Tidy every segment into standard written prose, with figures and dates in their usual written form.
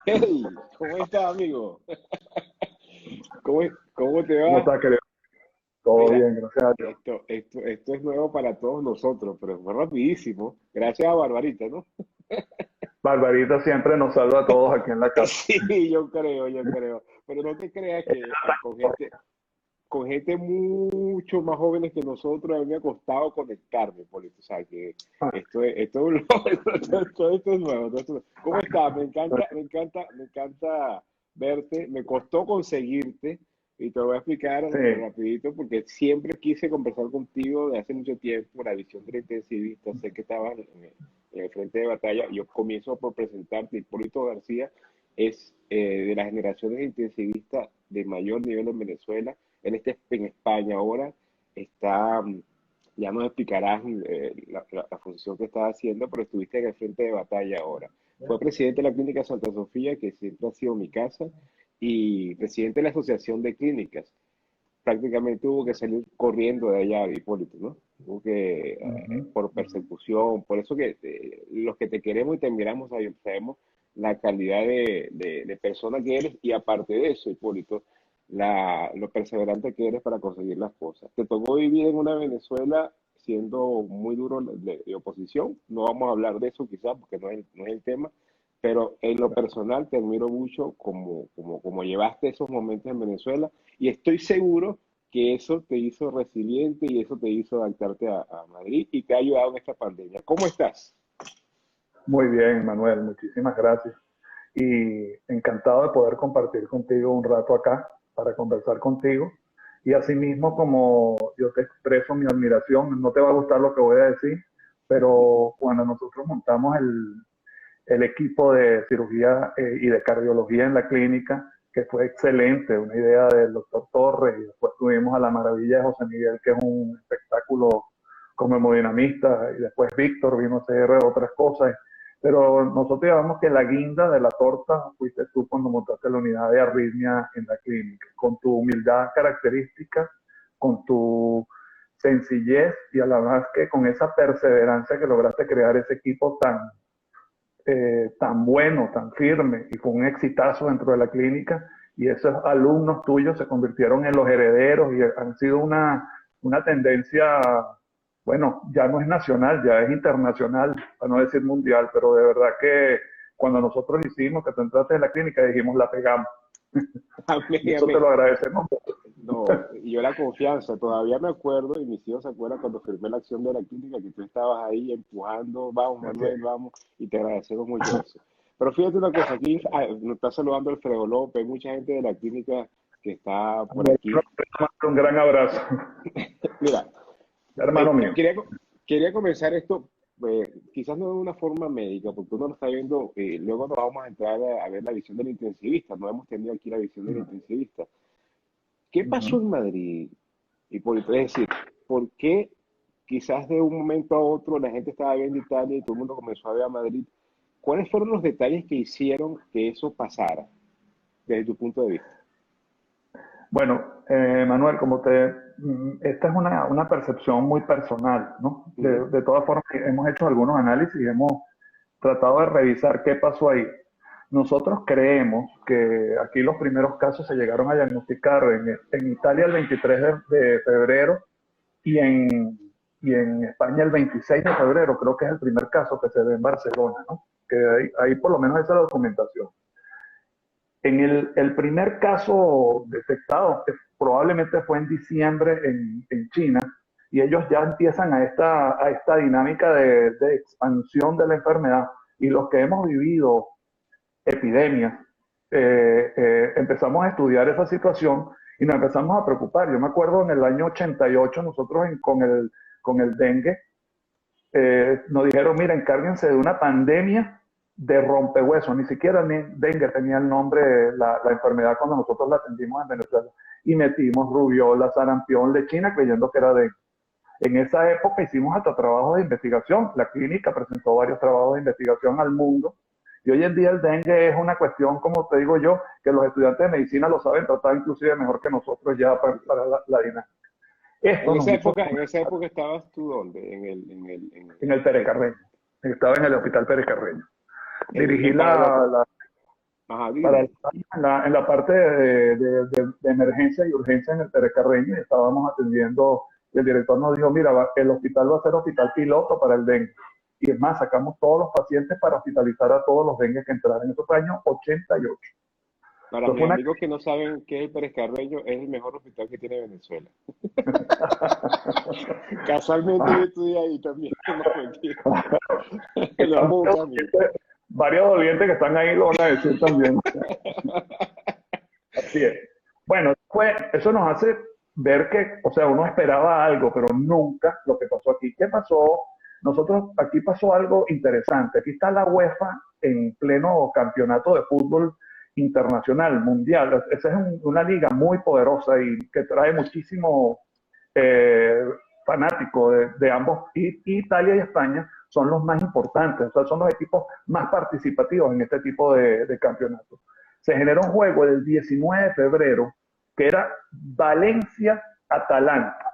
Hey, ¿cómo estás, amigo? ¿Cómo te ¿Cómo va? estás, querido? Todo Mira, bien, gracias a Dios. esto es nuevo para todos nosotros, pero fue rapidísimo. Gracias a Barbarita, ¿no? Barbarita siempre nos salva a todos aquí en la casa. Sí, yo creo. Pero no te creas que con gente mucho más jóvenes que nosotros, a mí me ha costado conectarme, Polito. O sea, que esto es un esto es nuevo. ¿Cómo estás? Me encanta verte. Me costó conseguirte y te lo voy a explicar Sí, rapidito porque siempre quise conversar contigo de hace mucho tiempo, la visión del intensivista. Sé que estabas en el frente de batalla. Yo comienzo por presentarte. Hipólito García es de las generaciones intensivistas de mayor nivel en Venezuela. Él está en España ahora, está, ya nos explicarás la función que estás haciendo, pero estuviste en el frente de batalla ahora. Fue presidente de la Clínica Santa Sofía, que siempre ha sido mi casa, y presidente de la Asociación de Clínicas. Prácticamente tuvo que salir corriendo de allá, Hipólito, ¿no? Tuvo que, ujú, por ujú. persecución, por eso que los que te queremos y te admiramos sabemos la calidad de persona que eres y aparte de eso, Hipólito, lo perseverante que eres para conseguir las cosas. Te tocó vivir en una Venezuela siendo muy duro de oposición, no vamos a hablar de eso quizás porque no es el tema, pero en lo personal te admiro mucho como llevaste esos momentos en Venezuela y estoy seguro que eso te hizo resiliente y eso te hizo adaptarte a Madrid y te ha ayudado en esta pandemia. ¿Cómo estás? Muy bien, Manuel, muchísimas gracias. Y encantado de poder compartir contigo un rato acá para conversar contigo. Y asimismo, como yo te expreso mi admiración, no te va a gustar lo que voy a decir, pero cuando nosotros montamos el equipo de cirugía y de cardiología en la clínica, que fue excelente, una idea del doctor Torres, y después tuvimos a la maravilla de José Miguel, que es un espectáculo como hemodinamista, y después Víctor vino a hacer otras cosas, pero nosotros digamos que la guinda de la torta fuiste tú cuando montaste la unidad de arritmia en la clínica, con tu humildad característica, con tu sencillez y a la vez que con esa perseverancia que lograste crear ese equipo tan bueno, tan firme y con un exitazo dentro de la clínica, y esos alumnos tuyos se convirtieron en los herederos y han sido una tendencia, bueno, ya no es nacional, ya es internacional, para no decir mundial, pero de verdad que cuando nosotros hicimos que tú entraste en la clínica dijimos la pegamos, Amén, y eso te amén. lo agradecemos. No, y yo la confianza, todavía me acuerdo, y mis hijos se acuerdan cuando firmé la acción de la clínica, que tú estabas ahí empujando, vamos Manuel, vamos, y te agradecemos mucho eso. Pero fíjate una cosa, aquí nos está saludando Alfredo López, hay mucha gente de la clínica que está por aquí. Un gran abrazo, Mira, hermano mío. quería comenzar esto, quizás no de una forma médica, porque uno lo está viendo, luego nos vamos a entrar a ver la visión del intensivista, no hemos tenido aquí la visión del intensivista. ¿Qué Uh pasó -huh. en Madrid, Hipólito? Es decir, ¿por qué quizás de un momento a otro la gente estaba viendo Italia y todo el mundo comenzó a ver a Madrid? ¿Cuáles fueron los detalles que hicieron que eso pasara, desde tu punto de vista? Bueno, Manuel, esta es una percepción muy personal, ¿no? Ujú, De todas formas, hemos hecho algunos análisis y hemos tratado de revisar qué pasó ahí. Nosotros creemos que aquí los primeros casos se llegaron a diagnosticar en Italia el 23 de febrero y y en España el 26 de febrero, creo que es el primer caso que se ve en Barcelona, ¿no? Que ahí por lo menos esa es la documentación. En el primer caso detectado, que probablemente fue en diciembre en China, y ellos ya empiezan a esta dinámica de expansión de la enfermedad. Y los que hemos vivido epidemias, empezamos a estudiar esa situación y nos empezamos a preocupar. Yo me acuerdo en el año 88, nosotros con el dengue, nos dijeron, mira, encárguense de una pandemia de rompehuesos, ni siquiera ni dengue tenía el nombre, la enfermedad cuando nosotros la atendimos en Venezuela, y metimos rubiola, sarampión, lechina, creyendo que era dengue. En esa época hicimos hasta trabajos de investigación, la clínica presentó varios trabajos de investigación al mundo, y hoy en día el dengue es una cuestión, como te digo yo, que los estudiantes de medicina lo saben tratar inclusive mejor que nosotros ya para la dinámica. Esto nos hizo En esa época estabas tú ¿dónde? en el Pérez Carreño, estaba en el Hospital Pérez Carreño. Dirigí en Paraguay. Ajá, para dígame. en la parte de emergencia y urgencia en el Pérez Carreño, y estábamos atendiendo, y el director nos dijo, mira, el hospital va a ser hospital piloto para el dengue. Y es más, sacamos todos los pacientes para hospitalizar a todos los dengue que entraron. Eso fue año 88. Para Eso mis fue una... amigos que no saben qué es el Pérez Carreño, es el mejor hospital que tiene Venezuela. Casualmente yo estudié ahí también, no mentira. Lo amo un cambio. Varios dolientes que están ahí lo van a decir también. Así es. Bueno, eso nos hace ver que, o sea, uno esperaba algo, pero nunca lo que pasó aquí. ¿Qué pasó? Nosotros, aquí pasó algo interesante. Aquí está la UEFA en pleno campeonato de fútbol internacional, mundial. Esa es una liga muy poderosa y que trae muchísimo eh, fanático de ambos. Y Italia y España son los más importantes, o sea, son los equipos más participativos en este tipo de campeonatos. Se generó un juego el 19 de febrero que era Valencia-Atalanta.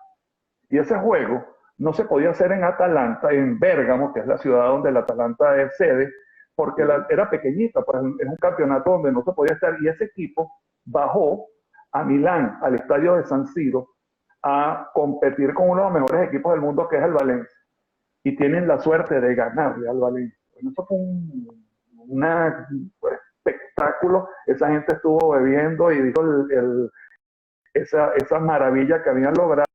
Y ese juego no se podía hacer en Atalanta, en Bérgamo, que es la ciudad donde el Atalanta es sede, porque era pequeñita, pues es un campeonato donde no se podía estar. Y ese equipo bajó a Milán, al estadio de San Siro, a competir con uno de los mejores equipos del mundo, que es el Valencia. Y tienen la suerte de ganarle al Valencia. Bueno, eso fue un espectáculo. Esa gente estuvo bebiendo y dijo esa maravilla que habían logrado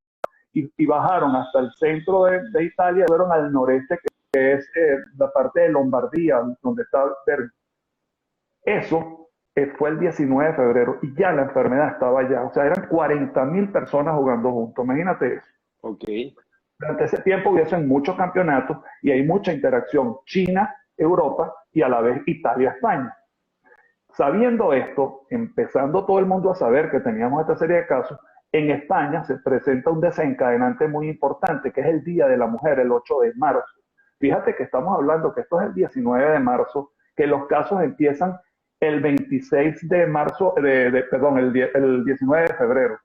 y bajaron hasta el centro de Italia, fueron al noreste, que es la parte de Lombardía, donde está Bergamo. Eso fue el 19 de febrero y ya la enfermedad estaba allá. O sea, eran 40.000 personas jugando juntos. Imagínate eso. Ok, Durante ese tiempo hubiesen muchos campeonatos y hay mucha interacción China, Europa y a la vez Italia, España. Sabiendo esto, empezando todo el mundo a saber que teníamos esta serie de casos, en España se presenta un desencadenante muy importante, que es el Día de la Mujer, el 8 de marzo. Fíjate que estamos hablando que esto es el 19 de marzo, que los casos empiezan el 26 de marzo, perdón, el 19 de febrero.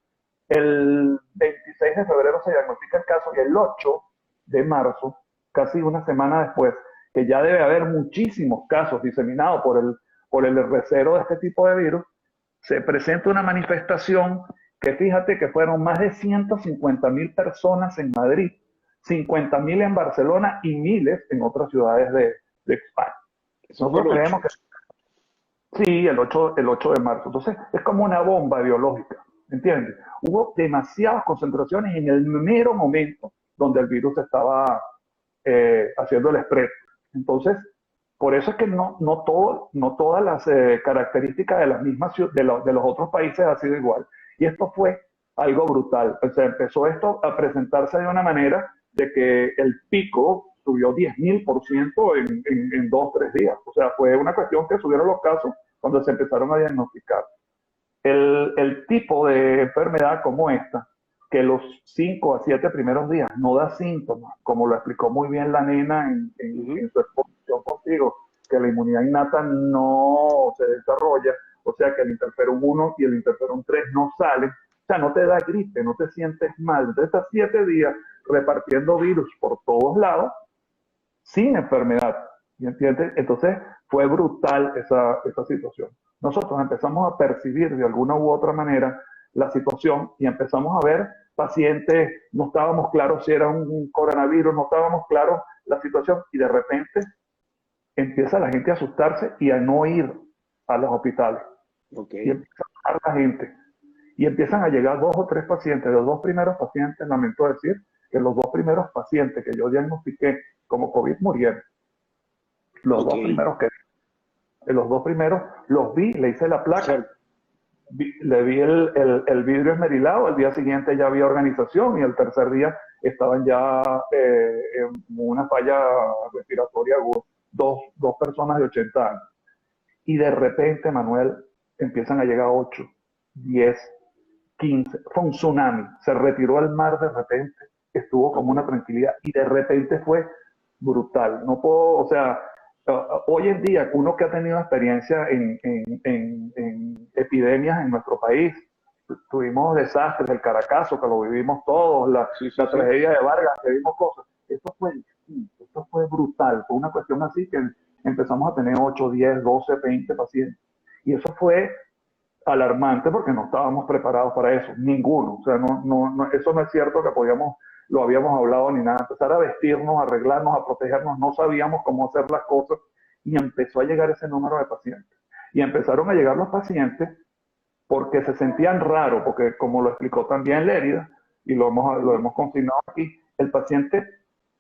El 26 de febrero se diagnostica el caso y el 8 de marzo, casi una semana después, que ya debe haber muchísimos casos diseminados por el recero de este tipo de virus, se presenta una manifestación que fíjate que fueron más de 150.000 personas en Madrid, 50.000 en Barcelona y miles en otras ciudades de España. eso fue el Nosotros 8. creemos que sí, el 8 de marzo. Entonces, es como una bomba biológica, ¿entiendes? Hubo demasiadas concentraciones en el mero momento donde el virus estaba haciendo el spread. Entonces, por eso es que no todas las características de las mismas de los otros países ha sido igual. Y esto fue algo brutal. O sea, empezó esto a presentarse de una manera de que el pico subió 10.000% en 2 o 3 días. O sea, fue una cuestión que subieron los casos cuando se empezaron a diagnosticar. El tipo de enfermedad como esta, que los 5 a 7 primeros días no da síntomas, como lo explicó muy bien la nena en su exposición contigo, que la inmunidad innata no se desarrolla, o sea que el interferón 1 y el interferón 3 no salen, o sea, no te da gripe, no te sientes mal. Entonces estás 7 días repartiendo virus por todos lados sin enfermedad. ¿Me entiendes? Entonces fue brutal esa situación. Nosotros empezamos a percibir de alguna u otra manera la situación y empezamos a ver pacientes, no estábamos claros si era un coronavirus, no estábamos claros la situación y de repente empieza la gente a asustarse y a no ir a los hospitales. Ok, Y empieza a bajar la gente. Y empiezan a llegar 2 o 3 pacientes. Los 2 primeros pacientes, lamento decir, que los 2 primeros pacientes que yo diagnostiqué como COVID murieron. Los ok. dos primeros que los 2 primeros los vi, le hice la O sea, placa, le vi el vidrio esmerilado, al día siguiente ya había organización y el tercer día estaban ya en una falla respiratoria aguda, dos personas de 80 años. Y de repente, Manuel, empiezan a llegar 8, 10, 15, fue un tsunami, se retiró al mar de repente, estuvo como una ok. tranquilidad y de repente fue brutal. No puedo, o sea, hoy en día uno que ha tenido experiencia en epidemias en nuestro país, tuvimos desastres, el Caracazo, que lo vivimos todos, Sí, sí, la sí. tragedia de Vargas, que vimos cosas. Esto fue distinto, esto fue brutal, fue una cuestión así que empezamos a tener 8, 10, 12, 20 pacientes. Y eso fue alarmante porque no estábamos preparados para eso, ninguno. O sea, eso no es cierto que lo habíamos hablado ni nada. Empezar a vestirnos, a arreglarnos, a protegernos, no sabíamos cómo hacer las cosas y empezó a llegar ese número de pacientes. Y empezaron a llegar los pacientes porque se sentían raros, porque como lo explicó también Lérida, y lo hemos consignado aquí, el paciente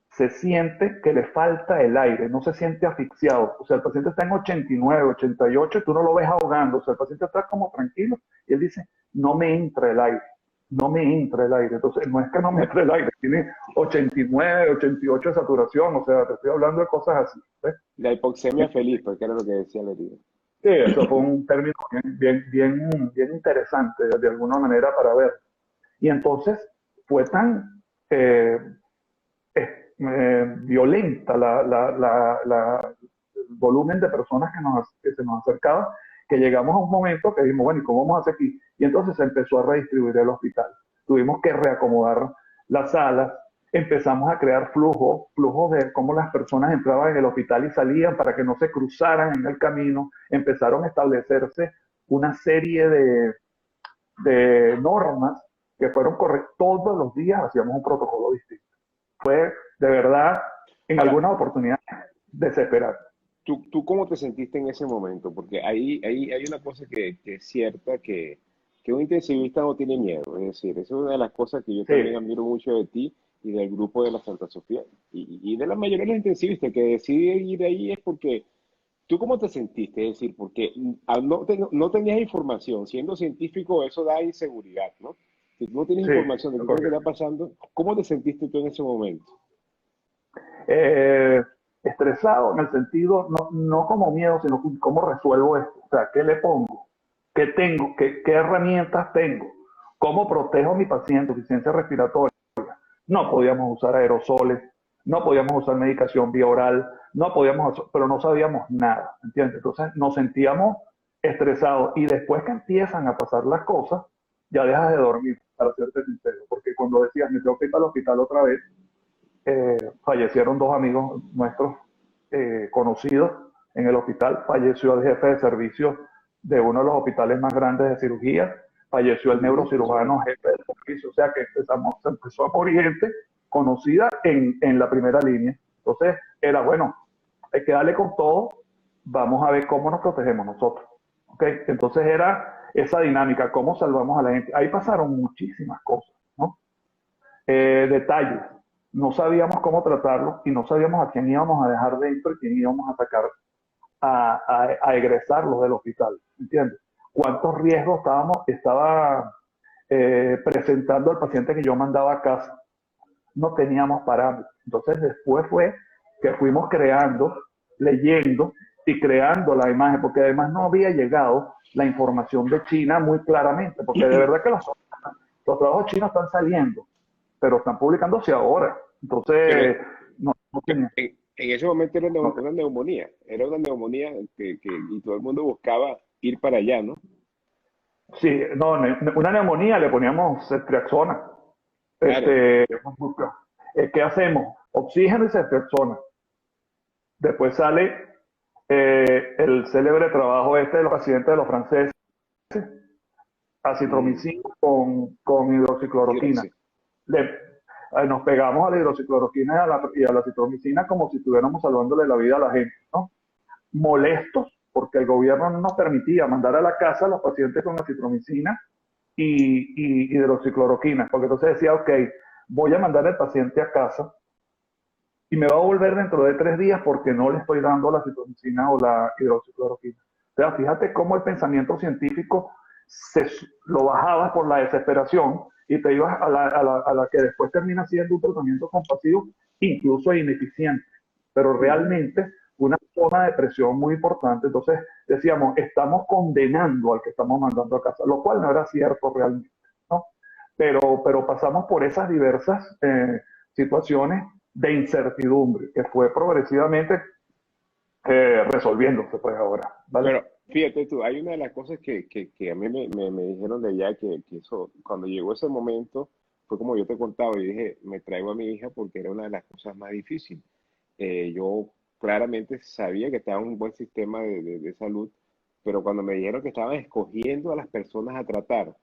se siente que le falta el aire, no se siente asfixiado. O sea, el paciente está en 89, 88 y tú no lo ves ahogando. O sea, el paciente está como tranquilo y él dice, no me entra el aire, no me entra el aire. Entonces, no es que no me entre el aire, tiene 89, 88 de saturación. O sea, te estoy hablando de cosas así. ¿Ves? La hipoxemia feliz, porque era lo que decía la herida. Sí, eso fue un término bien interesante de alguna manera para ver. Y entonces fue tan eh, violenta el volumen de personas que se nos acercaba, que llegamos a un momento que dijimos, bueno, ¿y cómo vamos a hacer aquí? Y entonces se empezó a redistribuir el hospital. Tuvimos que reacomodar las salas, empezamos a crear flujos de cómo las personas entraban en el hospital y salían para que no se cruzaran en el camino. Empezaron a establecerse una serie de normas que fueron correctas. Todos los días hacíamos un protocolo distinto. Fue de verdad, en Ahora, algunas oportunidades, desesperante. ¿tú cómo te sentiste en ese momento? Porque ahí hay una cosa que es cierta, que un intensivista no tiene miedo. Es decir, esa es una de las cosas que yo Sí, también admiro mucho de ti y del grupo de la Santa Sofía. Y de la mayoría de los intensivistas que deciden ir ahí es porque, ¿tú cómo te sentiste? Es decir, porque al no tenías información, siendo científico eso da inseguridad, ¿no? Si tú no tienes sí, información de qué es lo que está correcto. pasando, ¿cómo te sentiste tú en ese momento? Eh, Estresado en el sentido, no como miedo, sino cómo resuelvo esto. O sea, ¿qué le pongo? ¿Qué tengo? ¿Qué herramientas tengo? ¿Cómo protejo a mi paciente? Insuficiencia respiratoria. No podíamos usar aerosoles, no podíamos usar medicación vía oral, no podíamos, pero no sabíamos nada, ¿entiendes? Entonces nos sentíamos estresados y después que empiezan a pasar las cosas, ya dejas de dormir, para serte sincero, porque cuando decías, me tengo que ir al hospital otra vez, fallecieron dos amigos nuestros conocidos en el hospital, falleció el jefe de servicio de uno de los hospitales más grandes de cirugía, falleció el Ujú. neurocirujano jefe del servicio, o sea que se empezó a morir gente conocida en la primera línea. Entonces era, bueno, hay que darle con todo, vamos a ver cómo nos protegemos nosotros. ¿Okay? Entonces era esa dinámica, cómo salvamos a la gente. Ahí pasaron muchísimas cosas, ¿no? Detalles. No sabíamos cómo tratarlo y no sabíamos a quién íbamos a dejar dentro y quién íbamos a sacar a egresarlos del hospital. ¿Entiendes? ¿Cuántos riesgos estaba presentando el paciente que yo mandaba a casa? No teníamos parámetros. Entonces después fue que fuimos creando, leyendo y creando la imagen, porque además no había llegado la información de China muy claramente, porque de verdad que los trabajos chinos están saliendo, pero están publicándose ahora. Pero Entonces, no tenía. en ese momento era No, era una neumonía y todo el mundo buscaba ir para allá, ¿no? sí, no, una neumonía le poníamos ceftriaxona. Claro, ¿Qué hacemos? Oxígeno y ceftriaxona. Después sale el célebre trabajo este de los accidentes de los franceses, acitromicina mm, con hidroxicloroquina. sí. Le, Nos pegamos a la hidroxicloroquina y a la citromicina como si estuviéramos salvándole la vida a la gente, ¿no? Molestos porque el gobierno no nos permitía mandar a la casa a los pacientes con acitromicina y hidroxicloroquina, porque entonces decía, ok, voy a mandar al paciente a casa y me va a volver dentro de 3 días porque no le estoy dando la citromicina o la hidroxicloroquina. O sea, fíjate cómo el pensamiento científico se lo bajaba por la desesperación y te ibas a la que después termina siendo un tratamiento compasivo, incluso ineficiente, pero Ujú. realmente una zona de presión muy importante. Entonces decíamos, estamos condenando al que estamos mandando a casa, lo cual no era cierto realmente, ¿no? Pero pasamos por esas diversas situaciones de incertidumbre que fue progresivamente resolviéndose pues ahora, ¿vale? Pero fíjate tú, hay una de las cosas que a mí me dijeron de allá que eso, cuando llegó ese momento, fue como yo te contaba, yo dije, me traigo a mi hija porque era una de las cosas más difíciles. Yo claramente sabía que estaba en un buen sistema de salud, pero cuando me dijeron que estaban escogiendo a las personas a tratar,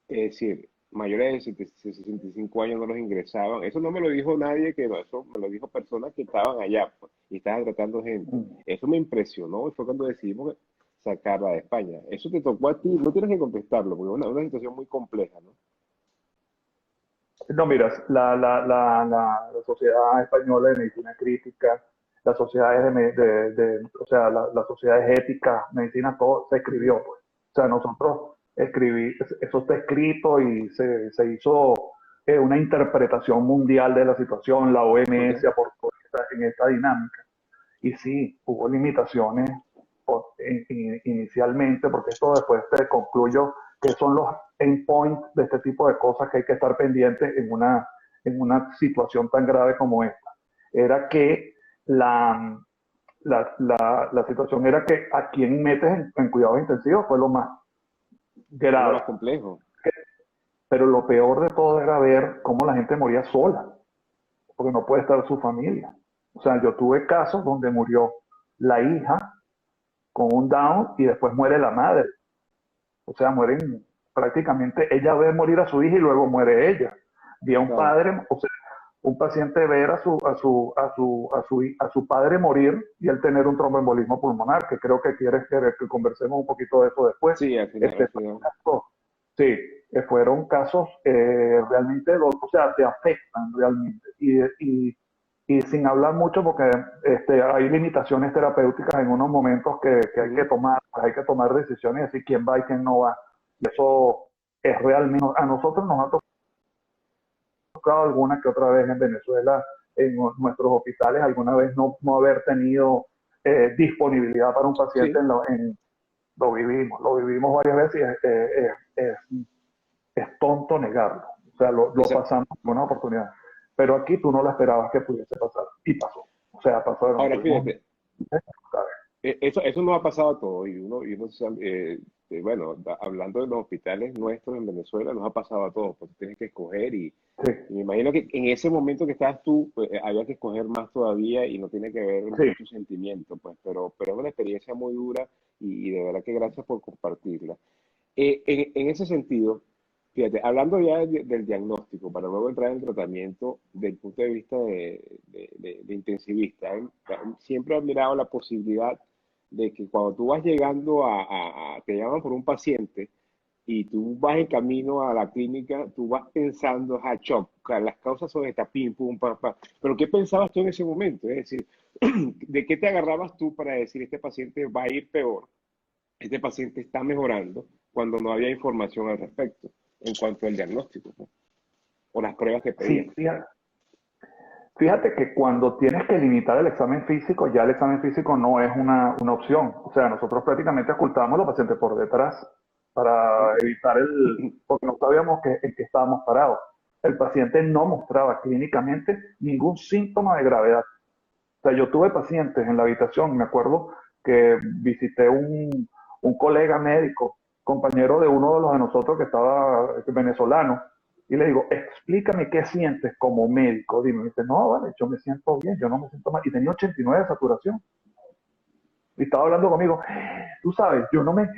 es decir, mayores de 65 años no los ingresaban. Eso no me lo dijo nadie, que no, eso me lo dijo personas que estaban allá pues, y estaban tratando gente. Mm. Eso me impresionó y fue cuando decidimos sacarla de España. Eso te tocó a ti, no tienes que contestarlo, porque es una situación muy compleja, ¿no? No, mira, la Sociedad Española de Medicina Crítica, las sociedades o sea, las sociedades éticas, medicina, todo se escribió, pues. O sea, nosotros eso está escrito y se hizo una interpretación mundial de la situación, la Ok. OMS aportó en esta dinámica. Y sí, hubo limitaciones inicialmente, porque esto después te concluyo que son los endpoints de este tipo de cosas que hay que estar pendientes en una situación tan grave como esta. Era que la, la situación era que a quien metes en cuidados intensivos fue lo más Es lo grave. más complejo. Pero lo peor de todo era ver cómo la gente moría sola, porque no puede estar su familia. O sea, yo tuve casos donde murió la hija con un Down y después muere la madre. O sea, mueren prácticamente, ella ve morir a su hija y luego muere ella. Vi a un Claro. padre, o sea, un paciente ver a su padre morir y él tener un tromboembolismo pulmonar, que creo que quieres que conversemos un poquito de eso después. Sí, al final. Sí, fueron casos realmente, o sea, te afectan realmente. Y sin hablar mucho, porque hay limitaciones terapéuticas en unos momentos que Ujú. hay que tomar decisiones y decir quién va y quién no va. Y eso es realmente, a nosotros nos ha tocado alguna que otra vez en Venezuela, en nuestros hospitales, alguna vez no haber tenido disponibilidad para un paciente, Sí. lo vivimos varias veces y es tonto negarlo. O sea, lo Esa- pasamos con una oportunidad. Pero aquí tú no lo esperabas que pudiese pasar. Y pasó. O sea, pasaron, Ahora, tuvimos, fíjate, ¿sabes? eso no ha pasado a todos. Bueno, hablando de los hospitales nuestros en Venezuela, nos ha pasado a todos, porque tienes que escoger Sí, y me imagino que en ese momento que estabas tú, pues, había que escoger más todavía y no tiene que ver sí, mucho sentimiento, pues, pero es una experiencia muy dura y de verdad que gracias por compartirla. En ese sentido, fíjate, hablando ya del diagnóstico, para luego entrar en el tratamiento desde el punto de vista de intensivista, siempre he admirado la posibilidad de que cuando tú vas llegando te llaman por un paciente y tú vas en camino a la clínica, tú vas pensando, shock, las causas son estas, pim, pum, pam, pam. Pero ¿qué pensabas tú en ese momento? Es decir, ¿de qué te agarrabas tú para decir este paciente va a ir peor? Este paciente está mejorando cuando no había información al respecto en cuanto al diagnóstico, ¿no? O las pruebas que pedían. sí. Fíjate que cuando tienes que limitar el examen físico, ya el examen físico no es una opción. O sea, nosotros prácticamente ocultábamos a los pacientes por detrás para Ok. evitar porque no sabíamos en qué estábamos parados. El paciente no mostraba clínicamente ningún síntoma de gravedad. O sea, yo tuve pacientes en la habitación, me acuerdo que visité un colega médico, compañero de uno de los de nosotros que estaba venezolano, y le digo, explícame qué sientes como médico. Dime, me dice, no, vale, yo me siento bien, yo no me siento mal. Y tenía 89 de saturación. Y estaba hablando conmigo, tú sabes, yo no me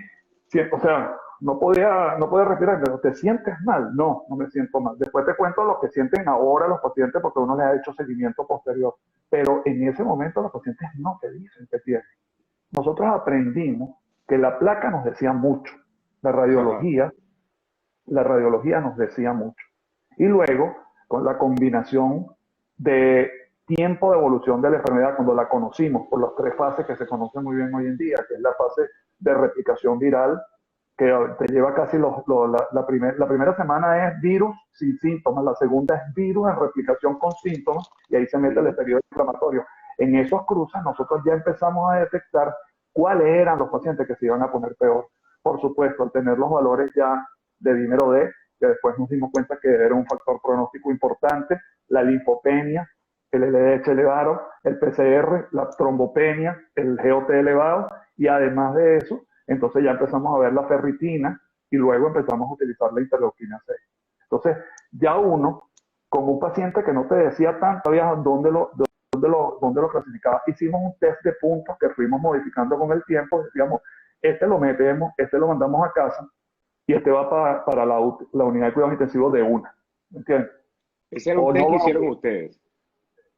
siento, o sea, no podía respirar, pero ¿te sientes mal? No, no me siento mal. Después te cuento lo que sienten ahora los pacientes porque uno les ha hecho seguimiento posterior. Pero en ese momento los pacientes no te dicen que tienen. Nosotros aprendimos que la placa nos decía mucho, la Ajá. radiología, la radiología nos decía mucho. Y luego, con la combinación de tiempo de evolución de la enfermedad, cuando la conocimos por las tres fases que se conocen muy bien hoy en día, que es la fase de replicación viral, que te lleva casi la primera semana es virus sin síntomas, la segunda es virus en replicación con síntomas, y ahí se mete el Ujú. periodo inflamatorio. En esos cruces nosotros ya empezamos a detectar cuáles eran los pacientes que se iban a poner peor. Por supuesto, al tener los valores ya de dímero D, que después nos dimos cuenta que era un factor pronóstico importante, la linfopenia, el LDH elevado, el PCR, la trombopenia, el GOT elevado, y además de eso, entonces ya empezamos a ver la ferritina y luego empezamos a utilizar la interleuquina 6. Entonces, ya uno, con un paciente que no te decía tanto, dónde lo clasificaba, hicimos un test de puntos que fuimos modificando con el tiempo, digamos, este lo metemos, este lo mandamos a casa y este va para la unidad de cuidados intensivos de una, ¿me entiendes? Ese era un O test no que va, hicieron ustedes.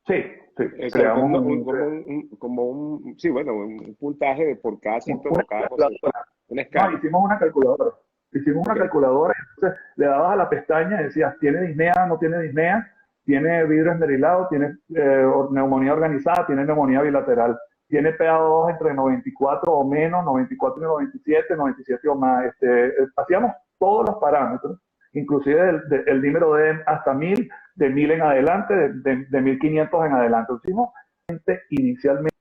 sí, sí, O sea, creamos un, sí, bueno, un puntaje de por cada síntoma, una cada cosa, calculadora. una No, escala. hicimos una calculadora. Hicimos Ok. una calculadora, entonces le dabas a la pestaña y decías, ¿tiene disnea, no tiene disnea? ¿Tiene vidrio esmerilado? ¿Tiene neumonía organizada? ¿Tiene neumonía bilateral? ¿Tiene PA2 entre 94 o menos, 94 y 97, 97 o más? Hacíamos todos los parámetros, inclusive el número de hasta 1000, de 1000 en adelante, de 1500 en adelante. Lo hicimos inicialmente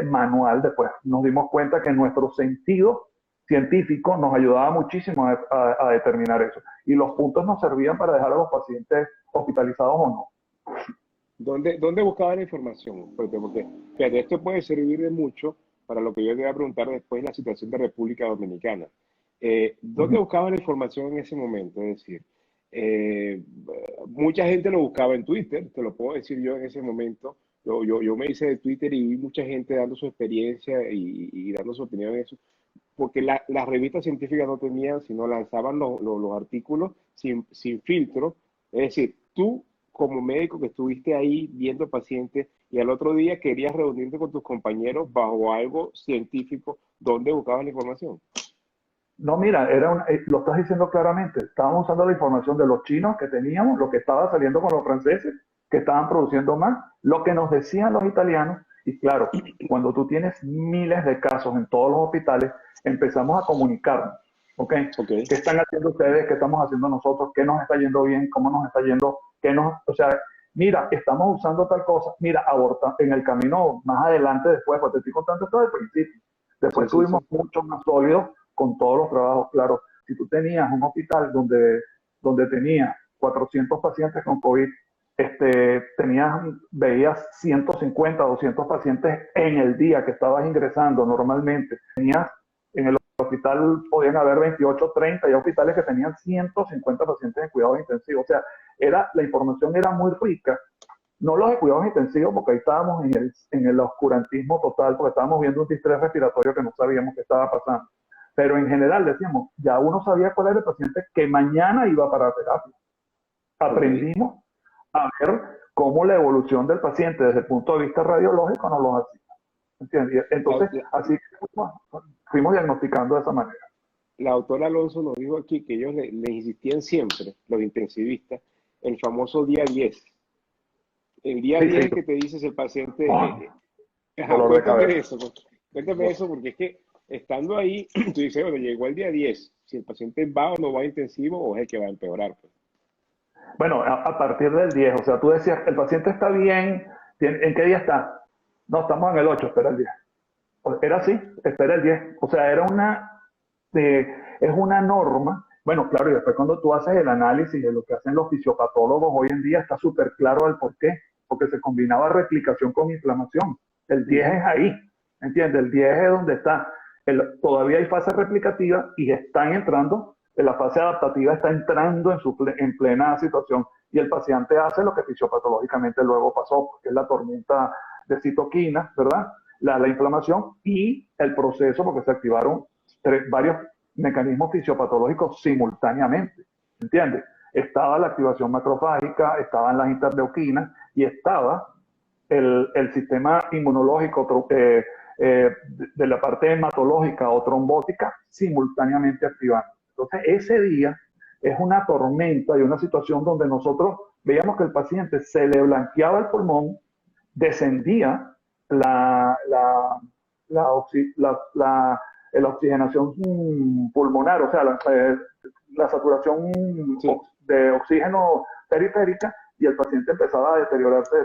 manual, después nos dimos cuenta que nuestro sentido científico nos ayudaba muchísimo a determinar eso. Y los puntos nos servían para dejar a los pacientes hospitalizados o no. ¿Dónde buscaba la información? Porque fíjate, esto puede servir de mucho para lo que yo te voy a preguntar después en la situación de República Dominicana. Uh ¿Dónde -huh. buscaba la información en ese momento? Es decir, eh, mucha gente lo buscaba en Twitter, te lo puedo decir yo en ese momento. Yo me hice de Twitter y vi mucha gente dando su experiencia y dando su opinión en eso, porque las revistas científicas no tenían, sino lanzaban los artículos sin filtro. Es decir, tú como médico que estuviste ahí viendo pacientes y al otro día querías reunirte con tus compañeros bajo algo científico, ¿dónde buscabas la información? No, mira, lo estás diciendo claramente. Estábamos usando la información de los chinos que teníamos, lo que estaba saliendo con los franceses, que estaban produciendo más, lo que nos decían los italianos. Y claro, cuando tú tienes miles de casos en todos los hospitales, empezamos a comunicarnos. ¿Ok? Ok. ¿Qué están haciendo ustedes? ¿Qué estamos haciendo nosotros? ¿Qué nos está yendo bien? ¿Cómo nos está yendo? O sea, mira, estamos usando tal cosa. Mira, aborta en el camino más adelante después, porque te estoy contando esto del principio. Sí, Después sí, tuvimos sí. mucho más sólidos con todos los trabajos. Claro, si tú tenías un hospital donde tenías 400 pacientes con COVID, veías 150, 200 pacientes en el día que estabas ingresando normalmente. Tenías en el hospital, podían haber 28, 30, hay hospitales que tenían 150 pacientes en cuidados intensivos. O sea, la información era muy rica. No los de cuidados intensivos, porque ahí estábamos en el oscurantismo total, porque estábamos viendo un distrés respiratorio que no sabíamos qué estaba pasando. Pero en general decíamos, ya uno sabía cuál era el paciente que mañana iba para terapia. Ok. Aprendimos a ver cómo la evolución del paciente desde el punto de vista radiológico nos lo hacía. ¿Entiendes? La, Entonces, la- así fuimos diagnosticando de esa manera. la doctora Alonso nos dijo aquí que ellos le insistían siempre, los intensivistas, el famoso día 10. El día Sí, 10 sí, es que te dices el paciente, ajá, dolor de cuéntame cabeza. eso, cuéntame eso, porque es que estando ahí, tú dices, bueno, llegó el día 10, si el paciente va o no va a intensivo o es el que va a empeorar, pues. Bueno, a partir del 10, o sea, tú decías, el paciente está bien, ¿en qué día está? No, estamos en el 8, espera el 10. Era así, espera el 10. O sea, es una norma. Bueno, claro, y después cuando tú haces el análisis de lo que hacen los fisiopatólogos hoy en día, está súper claro el por qué, porque se combinaba replicación con inflamación. El 10 Ujú. es ahí, ¿entiendes? El 10 es donde está. Todavía hay fase replicativa y están entrando, la fase adaptativa está entrando en plena situación y el paciente hace lo que fisiopatológicamente luego pasó, que es la tormenta de citoquinas, ¿verdad? La inflamación y el proceso, porque se activaron varios mecanismos fisiopatológicos simultáneamente, ¿entiendes? Estaba la activación macrofágica, estaban las interleuquinas y estaba el sistema inmunológico de la parte hematológica o trombótica simultáneamente activando. Entonces, ese día es una tormenta y una situación donde nosotros veíamos que el paciente se le blanqueaba el pulmón, descendía la, la, la, oxi, la oxigenación pulmonar, o sea, la saturación Sí. de oxígeno periférica y el paciente empezaba a deteriorarse.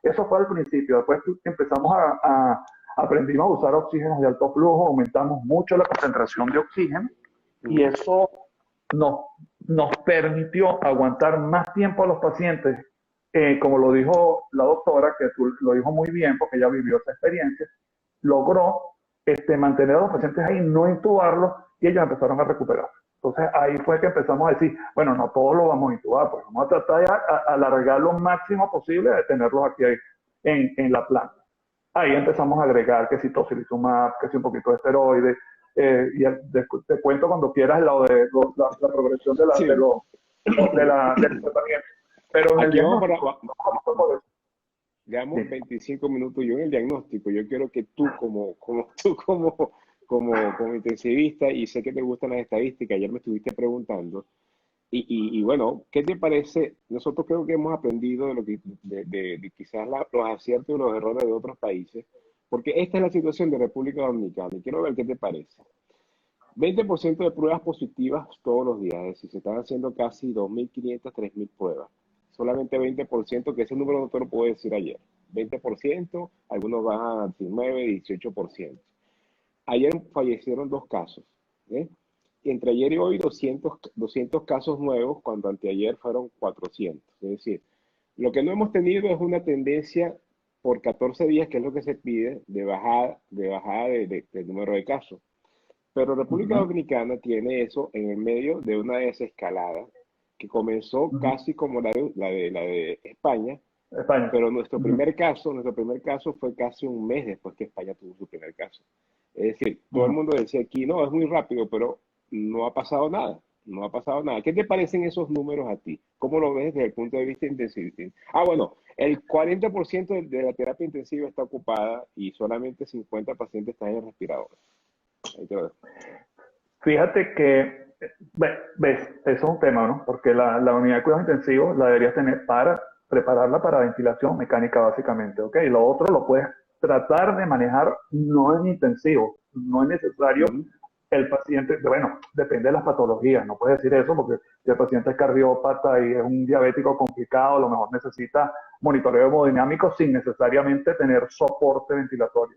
Eso fue al principio. Después empezamos aprendimos a usar oxígenos de alto flujo, aumentamos mucho la concentración de oxígeno y Ujú. eso nos, nos permitió aguantar más tiempo a los pacientes, como lo dijo la doctora, que tú lo dijo muy bien porque ella vivió esa experiencia, logró mantener a los pacientes ahí, no intubarlos y ellos empezaron a recuperar. Entonces ahí fue que empezamos a decir, bueno, no todos los vamos a intubar, pues vamos a tratar de alargar lo máximo posible de tenerlos aquí en la planta. Ahí empezamos a agregar que si tocilizumab, que si un poquito de esteroide, te cuento cuando quieras la progresión Sí. del tratamiento. Pero en el Aquí vamos diagnóstico, no vamos por eso. llevamos Dime. 25 minutos. Yo en el diagnóstico, yo quiero que tú como intensivista, y sé que te gustan las estadísticas, ayer me estuviste preguntando, y bueno, ¿qué te parece? Nosotros creo que hemos aprendido de lo que, de quizás los aciertos y los errores de otros países, porque esta es la situación de República Dominicana, y quiero ver qué te parece. 20% de pruebas positivas todos los días, es decir, se están haciendo casi 2.500, 3.000 pruebas. Solamente 20%, que ese número no te lo puedo decir ayer. 20%, algunos bajan a 19, 18%. Ayer fallecieron 2 casos. ¿Eh? Entre ayer y hoy 200 casos nuevos, cuando anteayer fueron 400. Es decir, lo que no hemos tenido es una tendencia por 14 días, que es lo que se pide, de bajada del número de casos. Pero República Ujú, Dominicana tiene eso en el medio de una desescalada que comenzó ujú. casi como la de España, España. pero Ujú, nuestro primer caso fue casi un mes después que España tuvo su primer caso. Es decir, todo el ujú. mundo decía aquí, no, es muy rápido, pero no ha pasado nada, no ha pasado nada. ¿Qué te parecen esos números a ti? ¿Cómo lo ves desde el punto de vista intensivo? Ah, bueno, el 40% de la terapia intensiva está ocupada y solamente 50 pacientes están en respiradores. Ahí te lo dejo. Fíjate que, ves, eso es un tema, ¿no? Porque la unidad de cuidados intensivos la deberías tener para prepararla para ventilación mecánica básicamente, ¿ok? Lo otro lo puedes tratar de manejar no en intensivo, no es necesario Ujú. el paciente, bueno, depende de las patologías, no puedes decir eso porque si el paciente es cardiópata y es un diabético complicado, a lo mejor necesita monitoreo hemodinámico sin necesariamente tener soporte ventilatorio.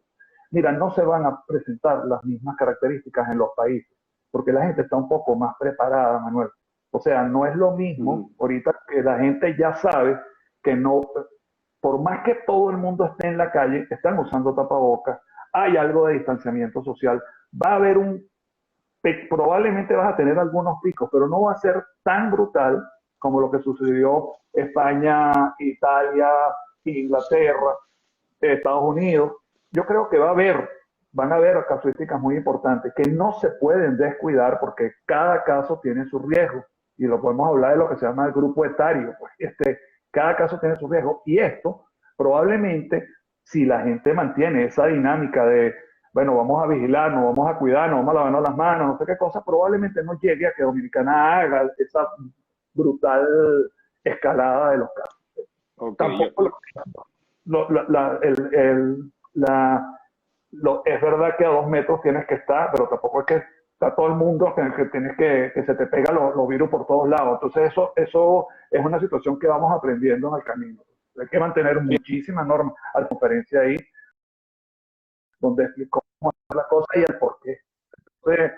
Mira, no se van a presentar las mismas características en los países, porque la gente está un poco más preparada, Manuel. O sea, no es lo mismo Ujú. ahorita que la gente ya sabe que no, por más que todo el mundo esté en la calle, están usando tapabocas, hay algo de distanciamiento social, va a haber probablemente vas a tener algunos picos, pero no va a ser tan brutal como lo que sucedió España, Italia, Inglaterra, Estados Unidos. Yo creo que van a haber casuísticas muy importantes que no se pueden descuidar porque cada caso tiene su riesgo. Y lo podemos hablar de lo que se llama el grupo etario. Pues cada caso tiene su riesgo. Y esto, probablemente, si la gente mantiene esa dinámica de, bueno, vamos a vigilarnos, vamos a cuidarnos, vamos a lavarnos las manos, no sé qué cosa, probablemente no llegue a que Dominicana haga esa brutal escalada de los casos. Ok, Tampoco es verdad que a 2 metros tienes que estar, pero tampoco es que está todo el mundo que tienes que se te pega los virus por todos lados. Entonces eso es una situación que vamos aprendiendo en el camino. Hay que mantener muchísimas normas a conferencia ahí, donde explicó cómo es la cosa y el por qué. Entonces,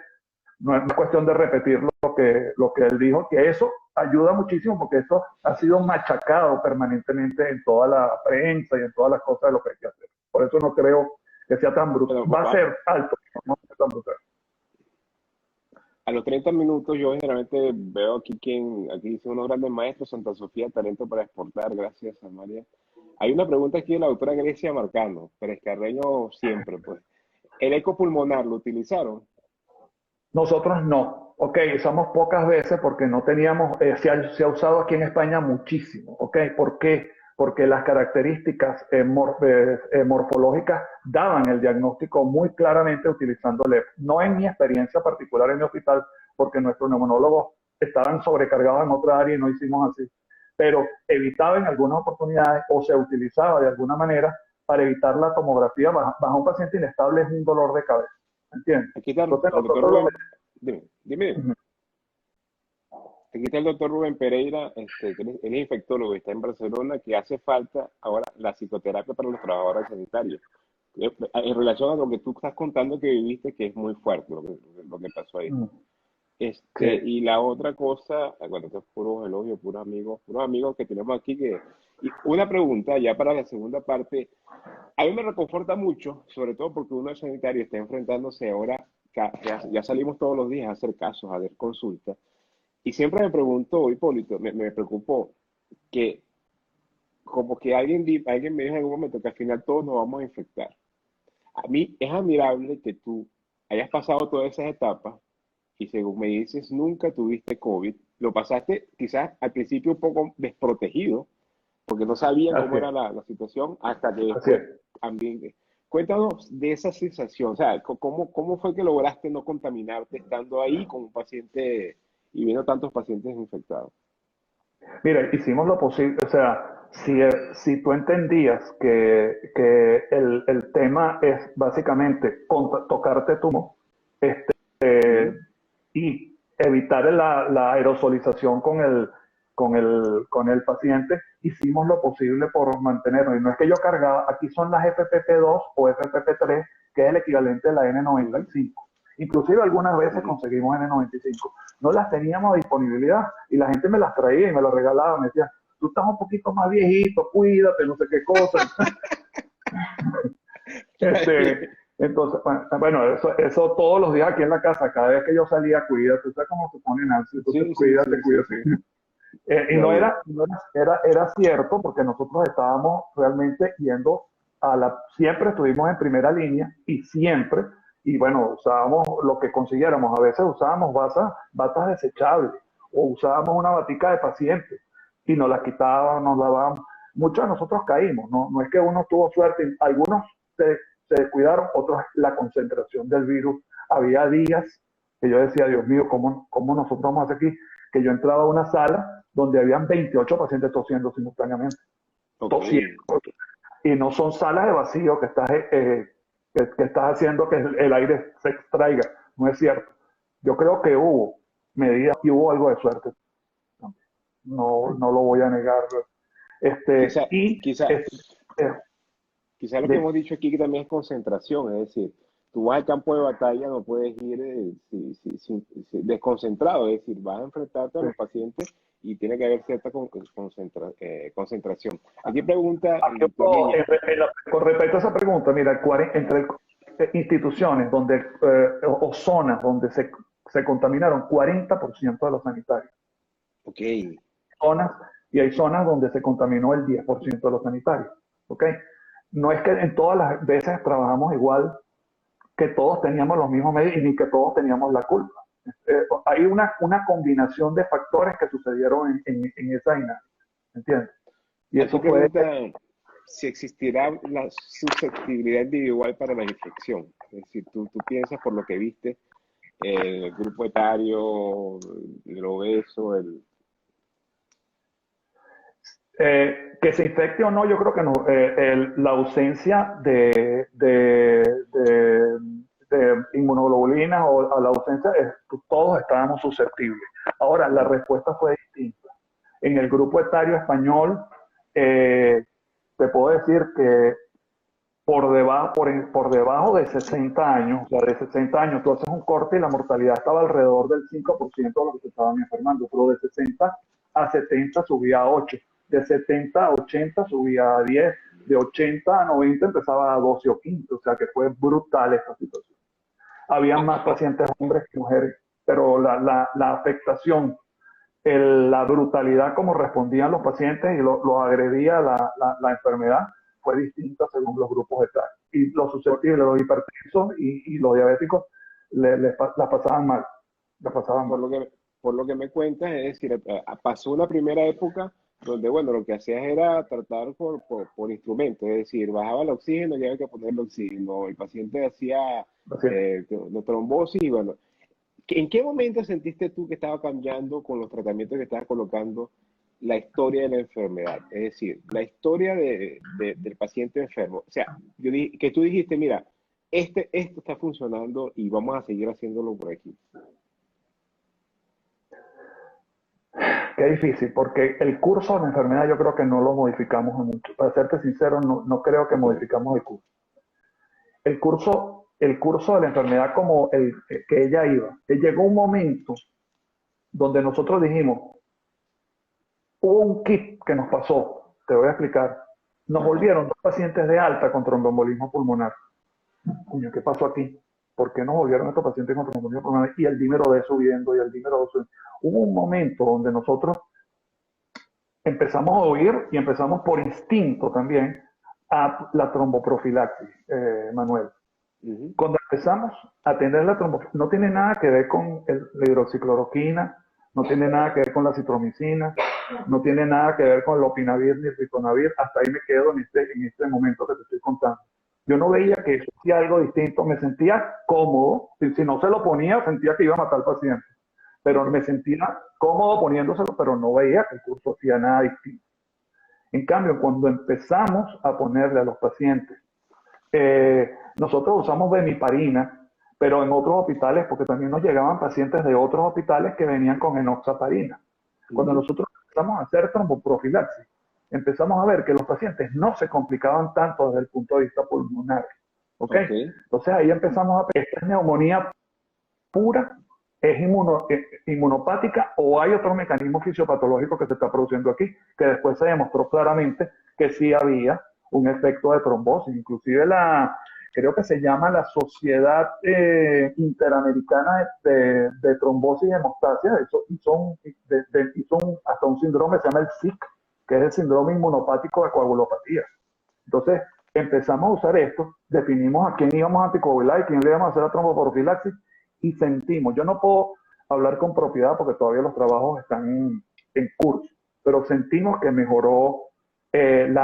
no es cuestión de repetir lo que él dijo, que eso ayuda muchísimo porque eso ha sido machacado permanentemente en toda la prensa y en todas las cosas de lo que hay que hacer. Por eso no creo que sea tan brutal. bueno, Va a ser alto, pero no va a ser tan brutal. a los 30 minutos yo generalmente veo aquí dice unos grandes maestros, Santa Sofía, talento para exportar, gracias a María. Hay una pregunta aquí de la doctora Grecia Marcano, Pérez Carreño siempre, pues. ¿El eco pulmonar lo utilizaron? Nosotros no, ok, usamos pocas veces porque no teníamos, se ha usado aquí en España muchísimo, ok, ¿por qué? Porque las características morfológicas daban el diagnóstico muy claramente utilizando LEP. No en mi experiencia particular en mi hospital, porque nuestros neumonólogos estaban sobrecargados en otra área y no hicimos así, pero evitaba en algunas oportunidades o se utilizaba de alguna manera para evitar la tomografía bajo un paciente inestable es un dolor de cabeza, ¿entiendes? Aquí está Entonces el doctor nosotros lo Rubén, dime. Ujú. Aquí está el doctor Rubén Pereira, que él es infectólogo, está en Barcelona, que hace falta ahora la psicoterapia para los trabajadores sanitarios. En relación a lo que tú estás contando que viviste, que es muy fuerte lo que pasó ahí. Mm, sí. Y la otra cosa, bueno, esto es puros elogios, puros amigos que tenemos aquí. Y una pregunta ya para la segunda parte. A mí me reconforta mucho, sobre todo porque uno es sanitario está enfrentándose ahora, ya salimos todos los días a hacer casos, a dar consultas. Y siempre me preguntó, Hipólito, me preocupó que como que alguien me dijo en algún momento que al final todos nos vamos a infectar. A mí es admirable que tú hayas pasado todas esas etapas y según me dices, nunca tuviste COVID. Lo pasaste quizás al principio un poco desprotegido, porque no sabían Así cómo es, era la situación, hasta que así después es. también. Cuéntanos de esa sensación, o sea, cómo fue que lograste no contaminarte estando ahí con un paciente y viendo tantos pacientes infectados. Mira, hicimos lo posible, o sea, si tú entendías que el tema es básicamente tocarte tú, este, Ujú. y evitar la aerosolización con el paciente, hicimos lo posible por mantenerlo. Y no es que yo cargaba, aquí son las FPP2 o FPP3, que es el equivalente a la Ujú. N95. Inclusive algunas veces Ujú. conseguimos N95. No las teníamos a disponibilidad y la gente me las traía y me las regalaba. Me decía, tú estás un poquito más viejito, cuídate, no sé qué cosa. Está bien. Entonces, bueno, eso todos los días aquí en la casa, cada vez que yo salía, cuídate, ¿sabes cómo se pone Nancy? Entonces, Sí, sí, cuídate, sí, sí, cuídate. sí. Y Está no bien. era, era cierto porque nosotros estábamos realmente yendo siempre estuvimos en primera línea y siempre, y bueno, usábamos lo que consiguiéramos, a veces usábamos batas desechables o usábamos una batica de paciente y nos las quitábamos, nos lavábamos. Muchos de nosotros caímos, no es que uno tuvo suerte, algunos se, se descuidaron, otros la concentración del virus. Había días que yo decía, Dios mío, ¿cómo nosotros vamos a hacer aquí? Que yo entraba a una sala donde habían 28 pacientes tosiendo simultáneamente, Ok. tosiendo, y no son salas de vacío que estás haciendo que el aire se extraiga, no es cierto. Yo creo que hubo medidas y hubo algo de suerte, no lo voy a negar. Quizá, Y quizá, eh, quizá lo que de, hemos dicho aquí que también es concentración, es decir, tú vas al campo de batalla, no puedes ir desconcentrado, es decir, vas a enfrentarte a de, los pacientes y tiene que haber cierta concentración. Aquí pregunta el doctor Guillén. con respecto a esa pregunta, mira, entre instituciones donde, o zonas donde se contaminaron 40% de los sanitarios, Ok, zonas, y hay zonas donde se contaminó el 10% de los sanitarios. ¿Ok? No es que en todas las veces trabajamos igual, que todos teníamos los mismos medios y ni que todos teníamos la culpa. Hay una combinación de factores que sucedieron en esa dinámica, ¿entiendes? Y aquí eso fue, pregunta si existirá la susceptibilidad individual para la infección. Es decir, tú piensas por lo que viste, el grupo etario, el obeso, que se infecte o no, yo creo que no. La ausencia de inmunoglobulinas o la ausencia, todos estábamos susceptibles. Ahora, la respuesta fue distinta. En el grupo etario español, eh, te puedo decir que por debajo de 60 años, o sea, de 60 años, tú haces un corte y la mortalidad estaba alrededor del 5% de los que se estaban enfermando, pero de 60 a 70 subía a 8, de 70 a 80 subía a 10, de 80 a 90 empezaba a 12 o 15, o sea que fue brutal esta situación. Habían más pacientes hombres que mujeres, pero la afectación, la brutalidad como respondían los pacientes y lo agredía la enfermedad fue distinta según los grupos etarios. Y los por, susceptibles, los hipertensos y los diabéticos, la pasaban mal. La pasaban por mal. lo que, por lo que me cuentas, es decir, pasó una primera época donde, bueno, lo que hacías era tratar por instrumentos, es decir, bajaba el oxígeno y había que ponerle oxígeno, el paciente hacía Así es. trombosis y bueno, ¿en qué momento sentiste tú que estaba cambiando con los tratamientos que estabas colocando la historia de la enfermedad? Es decir, la historia del paciente enfermo. O sea, que tú dijiste, mira, esto está funcionando y vamos a seguir haciéndolo por aquí. Qué difícil, porque el curso de la enfermedad yo creo que no lo modificamos mucho. Para serte sincero, no creo que Ok, modificamos el curso. El curso de la enfermedad como el que ella iba. Llegó un momento donde nosotros dijimos, hubo un kit que nos pasó, te voy a explicar. Nos ajá. volvieron dos pacientes de alta con tromboembolismo pulmonar. Coño, ¿qué pasó aquí? ¿Por qué nos volvieron estos pacientes con tromboembolismo pulmonar? Y el dímero D subiendo y el dímero D subiendo. Hubo un momento donde nosotros empezamos a oír y empezamos por instinto también a la tromboprofilaxis, Manuel. Cuando empezamos a tener la trombofilaxis, no tiene nada que ver con la hidroxicloroquina, no tiene nada que ver con la citromicina, no tiene nada que ver con el lopinavir ni el ritonavir, hasta ahí me quedo en este momento que te estoy contando. Yo no veía que eso hacía algo distinto, me sentía cómodo, si no se lo ponía sentía que iba a matar al paciente, pero me sentía cómodo poniéndoselo, pero no veía que el curso hacía nada distinto. En cambio, cuando empezamos a ponerle a los pacientes, nosotros usamos bemiparina, pero en otros hospitales, porque también nos llegaban pacientes de otros hospitales que venían con enoxaparina. Cuando nosotros empezamos a hacer tromboprofilaxis, empezamos a ver que los pacientes no se complicaban tanto desde el punto de vista pulmonar. ¿Okay? Entonces ahí empezamos a ver, ¿esta es neumonía pura? ¿Es inmunopática o hay otro mecanismo fisiopatológico que se está produciendo aquí? Que después se demostró claramente que sí había un efecto de trombosis. Inclusive creo que se llama la Sociedad Interamericana de Trombosis y Hemostasia, hizo hasta un síndrome que se llama el SIC, que es el síndrome inmunopático de coagulopatía. Entonces, empezamos a usar esto, definimos a quién íbamos a anticoagular y quién le íbamos a hacer la tromboprofilaxis, y sentimos, yo no puedo hablar con propiedad porque todavía los trabajos están en curso, pero sentimos que mejoró el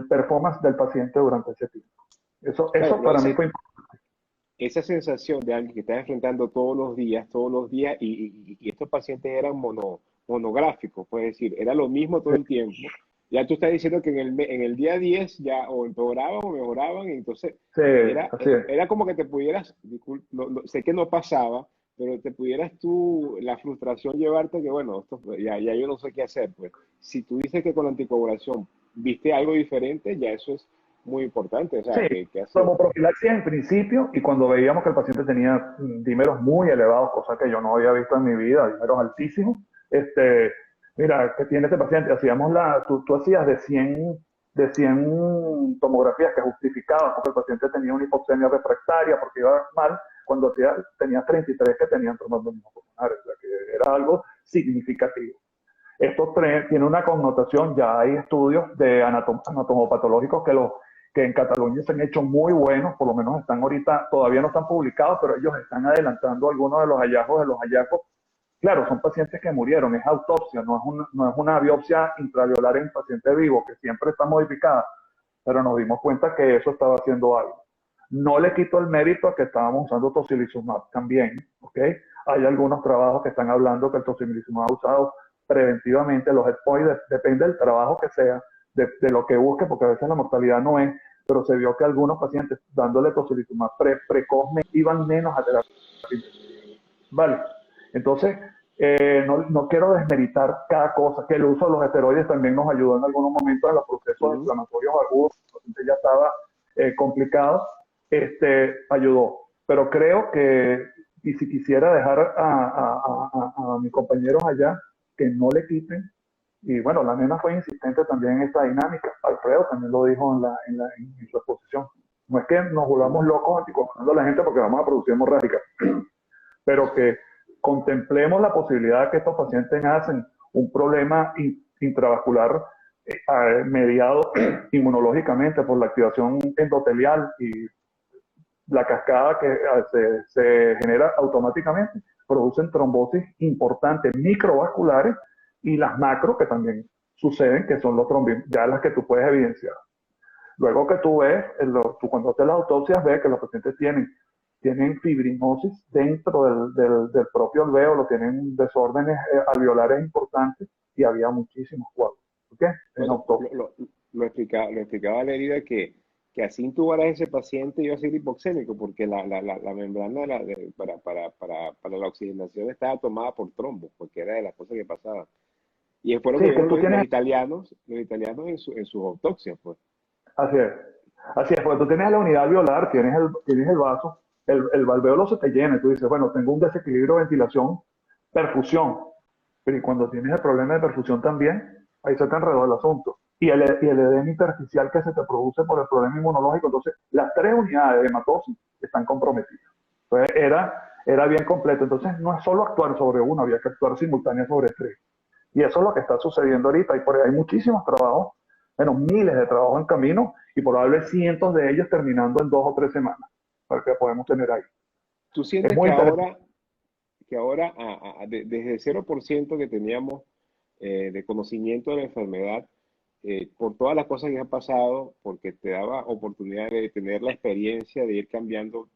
performance del paciente durante ese tiempo. Eso para mí fue importante. Esa sensación de alguien que está enfrentando todos los días, y estos pacientes eran monográficos, es decir, era lo mismo todo el tiempo. Ya tú estás diciendo que en el día 10 ya o empeoraban o mejoraban, y entonces sí, era como que te pudieras, sé que no pasaba, pero te pudieras tú, la frustración llevarte que, bueno, esto, ya yo no sé qué hacer. Pues si tú dices que con la anticoagulación viste algo diferente, ya eso es muy importante. O sea, sí, como profilaxis en principio, y cuando veíamos que el paciente tenía dímeros muy elevados, cosa que yo no había visto en mi vida, dímeros altísimos, mira, ¿qué tiene este paciente? Hacíamos tú hacías de 100 tomografías que justificaban porque el paciente tenía una hipoxemia refractaria porque iba mal, cuando tenías 33 que tenían tromboembolismo pulmonar, o sea que era algo significativo. Esto tiene una connotación, ya hay estudios de anatomopatológicos que en Cataluña se han hecho muy buenos, por lo menos están ahorita, todavía no están publicados, pero ellos están adelantando algunos de los hallazgos. Claro, son pacientes que murieron, es autopsia, no es una biopsia intraveolar en paciente vivo, que siempre está modificada, pero nos dimos cuenta que eso estaba haciendo algo. No le quito el mérito a que estábamos usando tocilizumab también, ¿ok? Hay algunos trabajos que están hablando que el tocilizumab usado preventivamente, los endpoints, depende del trabajo que sea, de lo que busque, porque a veces la mortalidad no es, pero se vio que algunos pacientes dándole tocilizumab precozmente iban menos a terapia. Vale. Entonces, no quiero desmeritar cada cosa, que el uso de los esteroides también nos ayudó en algunos momentos en los procesos inflamatorios agudos, el paciente ya estaba complicado, ayudó. Pero creo que, y si quisiera dejar a mis compañeros allá, que no le quiten, y bueno, la nena fue insistente también en esta dinámica, Alfredo también lo dijo en su exposición, no es que nos volvamos locos anticoagulando a la gente porque vamos a producir hemorrágica, pero que contemplemos la posibilidad de que estos pacientes hacen un problema intravascular mediado inmunológicamente por la activación endotelial y la cascada que se genera automáticamente, producen trombosis importantes microvasculares y las macro que también suceden, que son los trombos, ya las que tú puedes evidenciar. Luego que tú ves, tú cuando haces las autopsias ves que los pacientes tienen fibrinosis dentro del propio alvéolo, tienen desórdenes alveolares importantes y había muchísimos cuadros. ¿Okay? Lo explicaba la herida que así intubaras a ese paciente iba a ser hipoxémico porque la membrana para la oxigenación estaba tomada por trombos, porque era de las cosas que pasaban. Y fueron sí, que los italianos en sus autopsias, pues. Así es, porque tú tienes la unidad alveolar, tienes el vaso, el alvéolo se te llena y tú dices, bueno, tengo un desequilibrio de ventilación, perfusión, pero y cuando tienes el problema de perfusión también, ahí se te enredó el asunto. Y el edema intersticial que se te produce por el problema inmunológico, entonces las 3 unidades de hematosis están comprometidas. Entonces era bien completo, entonces no es solo actuar sobre uno, había que actuar simultánea sobre 3. Y eso es lo que está sucediendo ahorita. Y por ahí hay muchísimos trabajos, bueno, miles de trabajos en camino y probablemente cientos de ellos terminando en 2 o 3 semanas, para que podemos tener ahí. ¿Tú Es sientes muy interesante. que ahora desde 0% que teníamos de conocimiento de la enfermedad, por todas las cosas que han pasado, porque te daba oportunidad de tener la experiencia de ir cambiando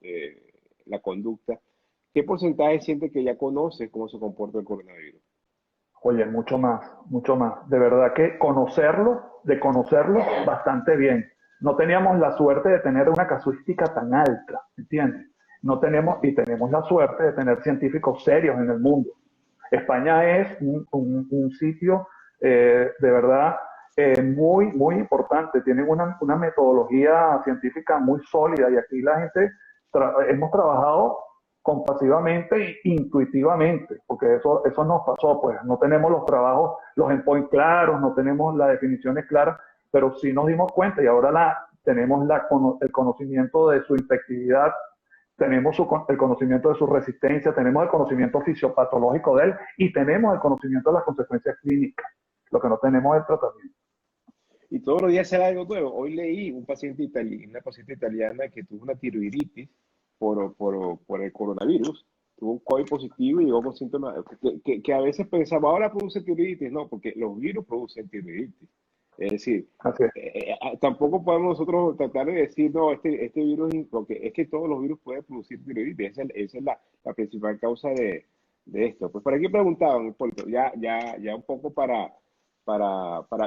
la conducta, ¿qué porcentaje sientes que ya conoces cómo se comporta el coronavirus? Oye, mucho más, mucho más. De verdad que de conocerlo bastante bien. No teníamos la suerte de tener una casuística tan alta, ¿entiendes? No tenemos, y tenemos la suerte de tener científicos serios en el mundo. España es un sitio de verdad muy, muy importante. Tienen una metodología científica muy sólida y aquí la gente hemos trabajado compasivamente e intuitivamente, porque eso nos pasó, pues no tenemos los trabajos, los endpoints claros, no tenemos las definiciones claras, pero sí nos dimos cuenta y ahora tenemos el conocimiento de su infectividad, tenemos el conocimiento de su resistencia, tenemos el conocimiento fisiopatológico de él y tenemos el conocimiento de las consecuencias clínicas. Lo que no tenemos es el tratamiento. Y todos los días sale algo nuevo. Hoy leí una paciente italiana que tuvo una tiroiditis por el coronavirus, tuvo un COVID positivo y llegó con síntomas que a veces pensaba, ahora produce tiroiditis. No, porque los virus producen tiroiditis. Es decir, Así es. tampoco podemos nosotros tratar de decir, no, este virus, porque es que todos los virus pueden producir tiroiditis. Esa es la principal causa de esto. Pues por aquí preguntaban, Hipólito, ya un poco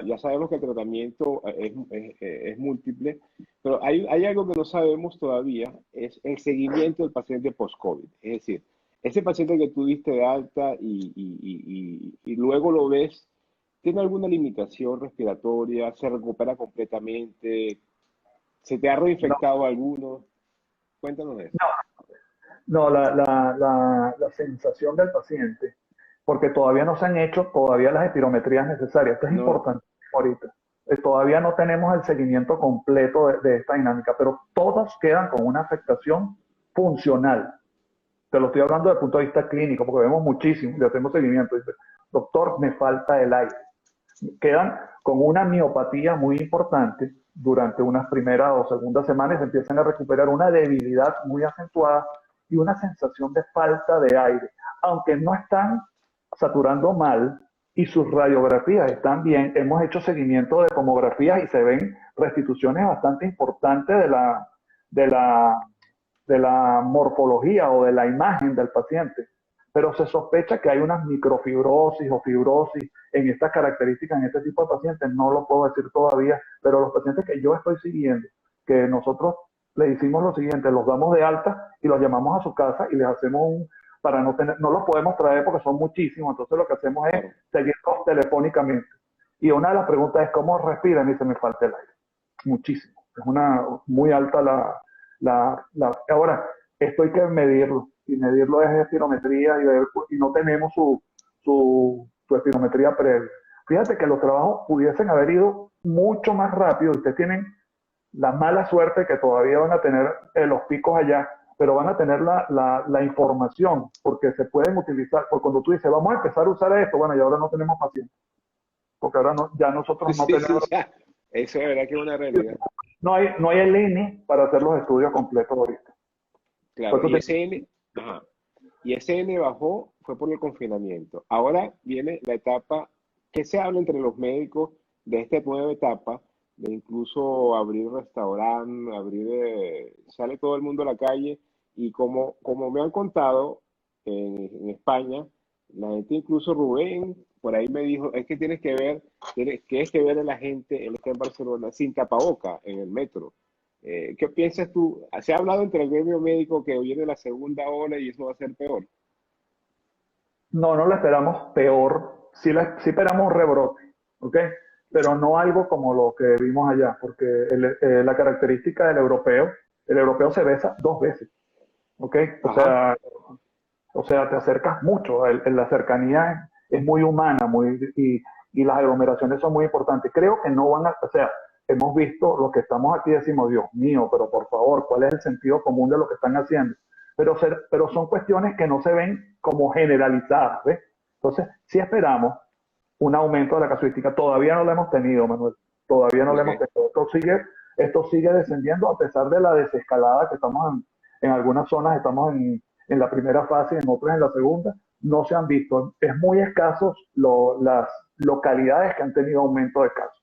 ya sabemos que el tratamiento es múltiple, pero hay algo que no sabemos todavía, es el seguimiento del paciente post-COVID. Es decir, ese paciente que tú diste de alta y luego lo ves, ¿tiene alguna limitación respiratoria? ¿Se recupera completamente? ¿Se te ha No, reinfectado alguno? Cuéntanos de eso. no, la sensación del paciente, porque todavía no se han hecho todavía las espirometrías necesarias. Esto es No, importante ahorita. Todavía no tenemos el seguimiento completo de esta dinámica, pero todos quedan con una afectación funcional. Te lo estoy hablando desde el punto de vista clínico, porque vemos muchísimo, le hacemos seguimiento. Dice, doctor, me falta el aire. Quedan con una miopatía muy importante durante unas primeras o segundas semanas y se empiezan a recuperar una debilidad muy acentuada y una sensación de falta de aire. Aunque no están saturando mal y sus radiografías están bien, hemos hecho seguimiento de tomografías y se ven restituciones bastante importantes de la, de la morfología o de la imagen del paciente, pero se sospecha que hay unas microfibrosis o fibrosis en estas características en este tipo de pacientes, no lo puedo decir todavía, pero los pacientes que yo estoy siguiendo, que nosotros le hicimos lo siguiente, los damos de alta y los llamamos a su casa y les hacemos para no los podemos traer porque son muchísimos, entonces lo que hacemos es claro. seguirlos telefónicamente. Y una de las preguntas es, ¿cómo respiran? Y se me falta el aire. Muchísimo. Es muy alta ahora, esto hay que medirlo, y medirlo es espirometría y no tenemos su espirometría previa. Fíjate que los trabajos pudiesen haber ido mucho más rápido. Ustedes tienen la mala suerte que todavía van a tener los picos allá, pero van a tener la información, porque se pueden utilizar, porque cuando tú dices, vamos a empezar a usar esto, bueno, y ahora no tenemos pacientes, porque ahora no, ya nosotros no Sí, sí, tenemos, ya. Eso es verdad que es una realidad. no hay el INI para hacer los estudios completos ahorita. Por Claro, eso y ajá, y ese N bajó fue por el confinamiento. Ahora viene la etapa que se habla entre los médicos de esta nueva etapa, de incluso abrir restaurante, sale todo el mundo a la calle y como me han contado en España, la gente, incluso Rubén, por ahí me dijo, es que tienes que ver a la gente, él está en Barcelona, sin tapaboca en el metro. ¿Qué piensas tú? Se ha hablado entre el gremio médico que viene la segunda ola y eso va a ser peor. no lo esperamos peor, sí esperamos un rebrote, ¿ok? Pero no algo como lo que vimos allá, porque la característica el europeo se besa 2 veces, ¿ok? Ajá. O sea, te acercas mucho, la cercanía es muy humana y las aglomeraciones son muy importantes. Creo que no van o sea, hemos visto lo que estamos aquí y decimos, Dios mío, pero por favor, ¿cuál es el sentido común de lo que están haciendo? Pero son cuestiones que no se ven como generalizadas, ¿ves? Entonces, sí esperamos un aumento de la casuística. Todavía no lo hemos tenido, Manuel. Todavía no lo hemos tenido. Esto sigue descendiendo a pesar de la desescalada que estamos en algunas zonas, estamos en la primera fase y en otras en la segunda. No se han visto. Es muy escasos las localidades que han tenido aumento de casos.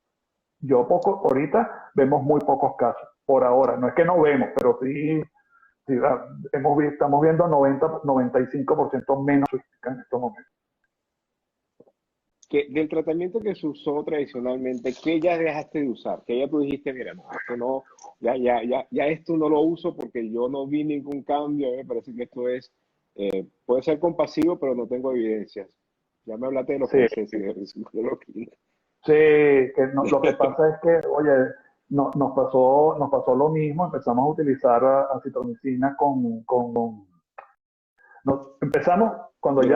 Ahorita vemos muy pocos casos, por ahora. No es que no vemos, pero sí, estamos viendo 95% menos en estos momentos. Que del tratamiento que se usó tradicionalmente, ¿qué ya dejaste de usar? Que ya tú dijiste, mira, no, esto no, ya esto no lo uso porque yo no vi ningún cambio, me parece que esto es, puede ser compasivo, pero no tengo evidencias. Ya me hablaste de los franceses, de los Sí, lo que pasa es que, oye, nos pasó lo mismo, empezamos a utilizar acitromicina empezamos, cuando ¿qué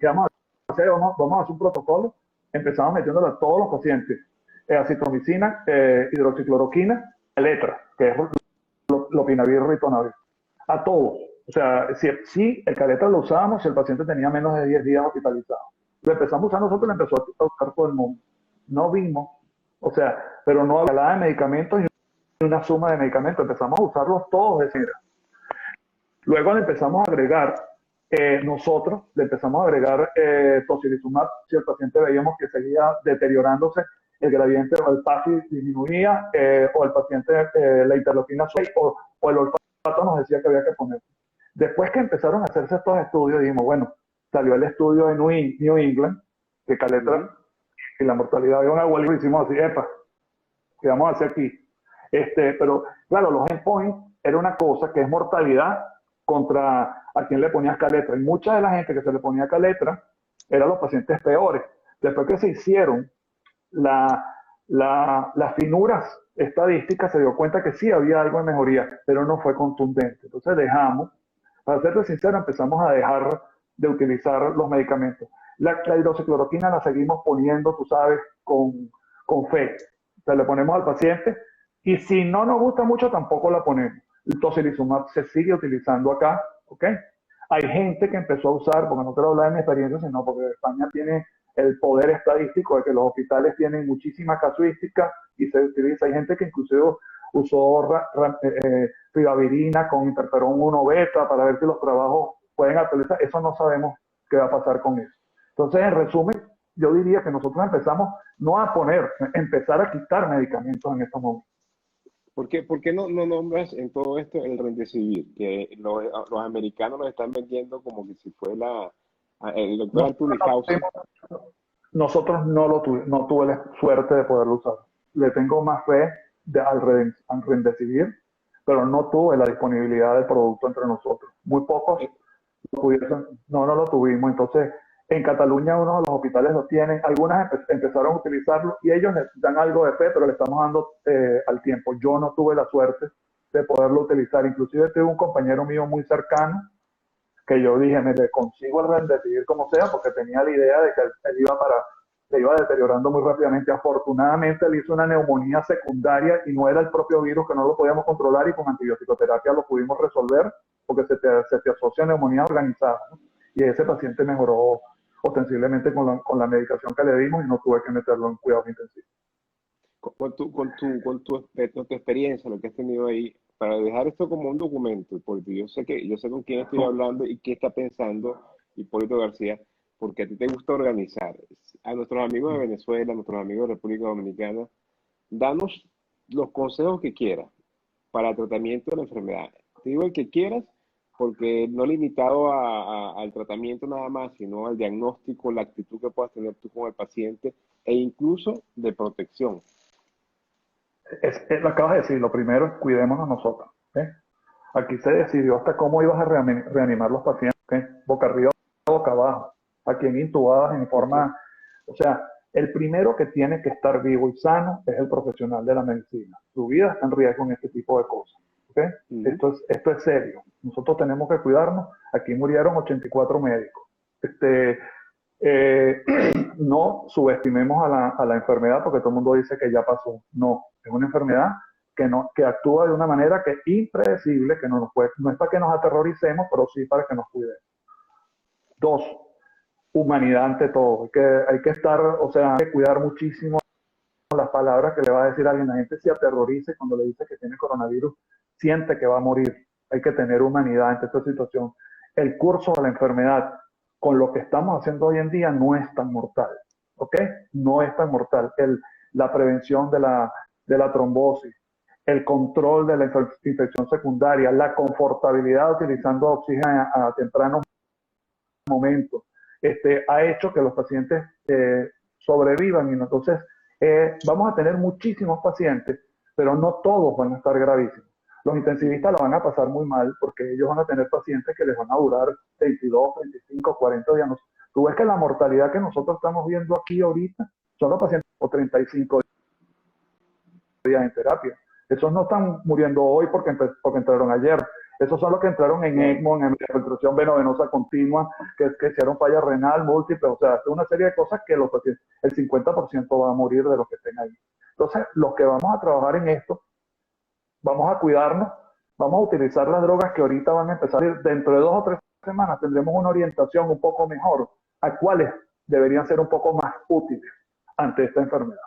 vamos a hacer? Vamos a hacer un protocolo, empezamos metiéndole a todos los pacientes acitromicina, hidroxicloroquina, letra, que es lopinavir, ritonavir, a todos. O sea, si el caletra lo usábamos si el paciente tenía menos de 10 días hospitalizado. Lo empezamos a usar nosotros, lo empezó a usar todo el mundo. No vimos, o sea, pero no hablaba de medicamentos y una suma de medicamentos. Empezamos a usarlos todos, es decir. Luego le empezamos a agregar, nosotros le empezamos a agregar tocilizumab si el paciente veíamos que seguía deteriorándose el gradiente o el PASI disminuía, o el paciente la interleuquina 6 o el olfato nos decía que había que poner. Después que empezaron a hacerse estos estudios, dijimos, bueno, salió el estudio de New England, que caletra y la mortalidad de un abuelo, y hicimos así, epa, ¿qué vamos a hacer aquí? Pero claro, los endpoints era una cosa que es mortalidad contra a quien le ponías caletra. Y mucha de la gente que se le ponía caletra eran los pacientes peores. Después que se hicieron las finuras estadísticas, se dio cuenta que sí había algo de mejoría, pero no fue contundente. Entonces dejamos, para serte sincero, empezamos a dejar de utilizar los medicamentos. La hidroxicloroquina la seguimos poniendo, tú sabes, con fe. O sea, le ponemos al paciente y si no nos gusta mucho tampoco la ponemos. El tocilizumab se sigue utilizando acá, ¿ok? Hay gente que empezó a usar, porque no quiero hablar de mi experiencia, sino porque España tiene el poder estadístico de que los hospitales tienen muchísima casuística y se utiliza. Hay gente que inclusive usó ribavirina con interferón 1 beta para ver si los trabajos pueden actualizar. Eso no sabemos qué va a pasar con eso. Entonces, en resumen, yo diría que nosotros empezamos no a empezar a quitar medicamentos en estos momentos. ¿Por qué no nombras en todo esto el Remdesivir? Que los americanos lo están vendiendo como que si fue el doctor Anthony Fauci. Nosotros no tuve la suerte de poderlo usar. Le tengo más fe al Remdesivir, pero no tuve la disponibilidad del producto entre nosotros. Muy pocos no lo tuvimos. Entonces, en Cataluña uno de los hospitales lo tienen, algunas empezaron a utilizarlo y ellos dan algo de fe, pero le estamos dando al tiempo. Yo no tuve la suerte de poderlo utilizar. Inclusive tuve un compañero mío muy cercano que yo dije, me le consigo el Remdesivir como sea, porque tenía la idea de que él se iba deteriorando muy rápidamente. Afortunadamente él hizo una neumonía secundaria y no era el propio virus, que no lo podíamos controlar, y con antibiótico-terapia lo pudimos resolver, porque se te asocia a neumonía organizada, ¿no? Y ese paciente mejoró ostensiblemente con la medicación que le dimos y no tuve que meterlo en cuidados intensivos. Con tu experiencia, lo que has tenido ahí, para dejar esto como un documento, porque yo sé con quién estoy hablando y qué está pensando Hipólito García, porque a ti te gusta organizar. A nuestros amigos de Venezuela, a nuestros amigos de República Dominicana, danos los consejos que quieras para el tratamiento de la enfermedad. Te digo el que quieras, porque no limitado al tratamiento nada más, sino al diagnóstico, la actitud que puedas tener tú con el paciente e incluso de protección. Lo acabas de decir, lo primero es cuidémonos nosotros. ¿Okay? Aquí se decidió hasta cómo ibas a reanimar los pacientes, ¿okay? Boca arriba, boca abajo, a quien intubadas en forma, o sea, el primero que tiene que estar vivo y sano es el profesional de la medicina. Su vida está en riesgo en este tipo de cosas. ¿Okay? Esto es serio. Nosotros tenemos que cuidarnos. Aquí murieron 84 médicos. No subestimemos a la enfermedad, porque todo el mundo dice que ya pasó. No, es una enfermedad que actúa de una manera que es impredecible, que no es para que nos aterroricemos, pero sí para que nos cuidemos. 2, humanidad ante todo. Hay que estar, o sea, hay que cuidar muchísimo las palabras que le va a decir a alguien. La gente se aterroriza cuando le dice que tiene coronavirus, siente que va a morir. Hay que tener humanidad ante esta situación. El curso de la enfermedad, con lo que estamos haciendo hoy en día, no es tan mortal. ¿Ok? No es tan mortal. La prevención de la trombosis, el control de la infección secundaria, la confortabilidad utilizando oxígeno a temprano momento, ha hecho que los pacientes sobrevivan y entonces vamos a tener muchísimos pacientes, pero no todos van a estar gravísimos. Los intensivistas lo van a pasar muy mal porque ellos van a tener pacientes que les van a durar 22, 35, 40 días. Tú ves que la mortalidad que nosotros estamos viendo aquí ahorita son los pacientes o 35 días en terapia. Esos no están muriendo hoy porque entraron ayer. Esos son los que entraron en ECMO, en infiltración venosa continua, que hicieron falla renal múltiple. O sea, es una serie de cosas que los pacientes, el 50% va a morir de los que estén ahí. Entonces, los que vamos a trabajar en esto, vamos a cuidarnos, vamos a utilizar las drogas que ahorita van a empezar. Dentro de 2 o 3 semanas tendremos una orientación un poco mejor a cuáles deberían ser un poco más útiles ante esta enfermedad.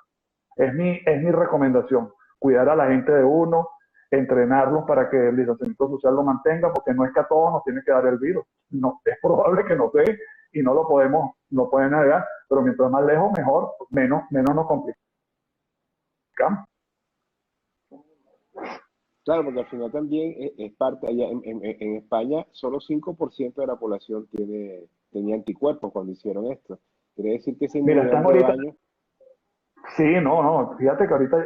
Es mi recomendación, cuidar a la gente de uno, entrenarlos para que el distanciamiento social lo mantenga, porque no es que a todos nos tiene que dar el virus. No, es probable que nos dé y no no pueden negar, pero mientras más lejos, mejor, menos nos complicamos. Claro, porque al final también es parte, allá en España solo 5% de la población tenía anticuerpos cuando hicieron esto. Quiere decir que esa Mira, inmunidad están en ahorita. rebaño. Sí, no, fíjate que ahorita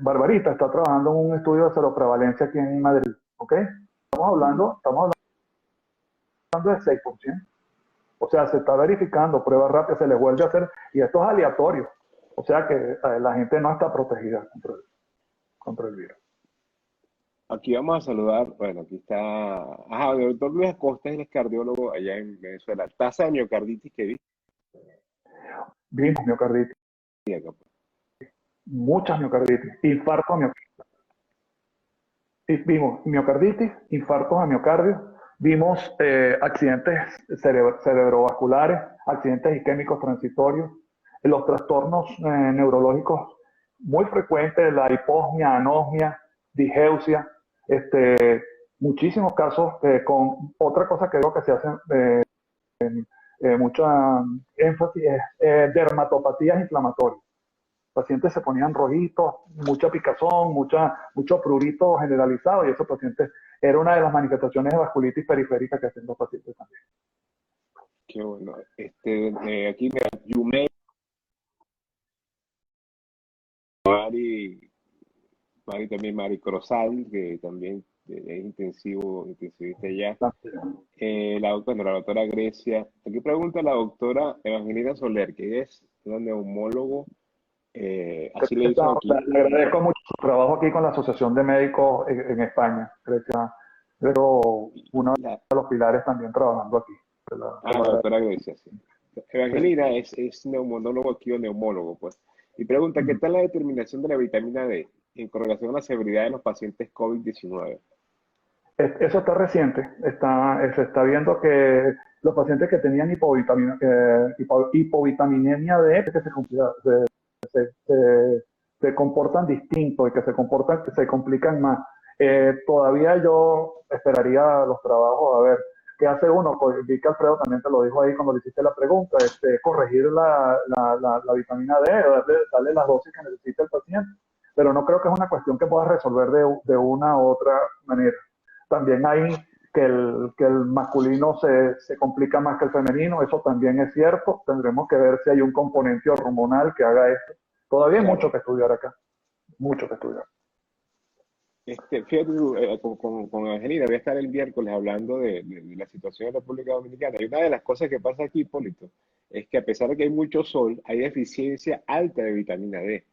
Barbarita está trabajando en un estudio de seroprevalencia aquí en Madrid, ¿ok? Estamos hablando de 6%. O sea, se está verificando, pruebas rápidas, se les vuelve a hacer, y esto es aleatorio. O sea que la gente no está protegida contra el virus. Aquí vamos a saludar, bueno, aquí está, el doctor Luis Acosta es el cardiólogo allá en Venezuela. Tasa de miocarditis que vi Vimos miocarditis, acá. muchas miocarditis, infarto a miocardio. Vimos miocarditis, infartos a miocardio, vimos accidentes cerebrovasculares, accidentes isquémicos transitorios, los trastornos neurológicos muy frecuentes, la hiposmia, anosmia, digeusia, muchísimos casos con otra cosa que creo que se hace mucha énfasis es dermatopatías inflamatorias. Pacientes se ponían rojitos, mucha picazón, mucho prurito generalizado, y esos pacientes era una de las manifestaciones de vasculitis periférica que hacen los pacientes también. Qué bueno. Aquí mira, Yumei, Mari Corozal, que también es intensivista ya. La doctora Grecia. Aquí pregunta la doctora Evangelina Soler, que es una neumólogo. Así le dicen aquí. Le agradezco mucho su trabajo aquí con la Asociación de Médicos en España. Grecia, pero uno de los pilares también trabajando aquí. La doctora Grecia, sí. Evangelina es neumonólogo aquí o neumólogo, pues. Y pregunta, ¿qué tal la determinación de la vitamina D en correlación a la severidad de los pacientes COVID-19? Eso está reciente. Se está viendo que los pacientes que tenían hipovitaminemia D, se comportan distinto y que se complican más. Todavía yo esperaría los trabajos a ver qué hace uno. Pues, vi que Alfredo también te lo dijo ahí cuando le hiciste la pregunta, corregir la vitamina D, darle las dosis que necesita el paciente, pero no creo que es una cuestión que pueda resolver de una u otra manera. También hay que el masculino se complica más que el femenino, eso también es cierto. Tendremos que ver si hay un componente hormonal que haga esto. Todavía hay mucho que estudiar acá, mucho que estudiar. Fíjate tú, con Angelina, voy a estar el miércoles hablando de la situación en la República Dominicana. Y una de las cosas que pasa aquí, Hipólito, es que a pesar de que hay mucho sol, hay deficiencia alta de vitamina D.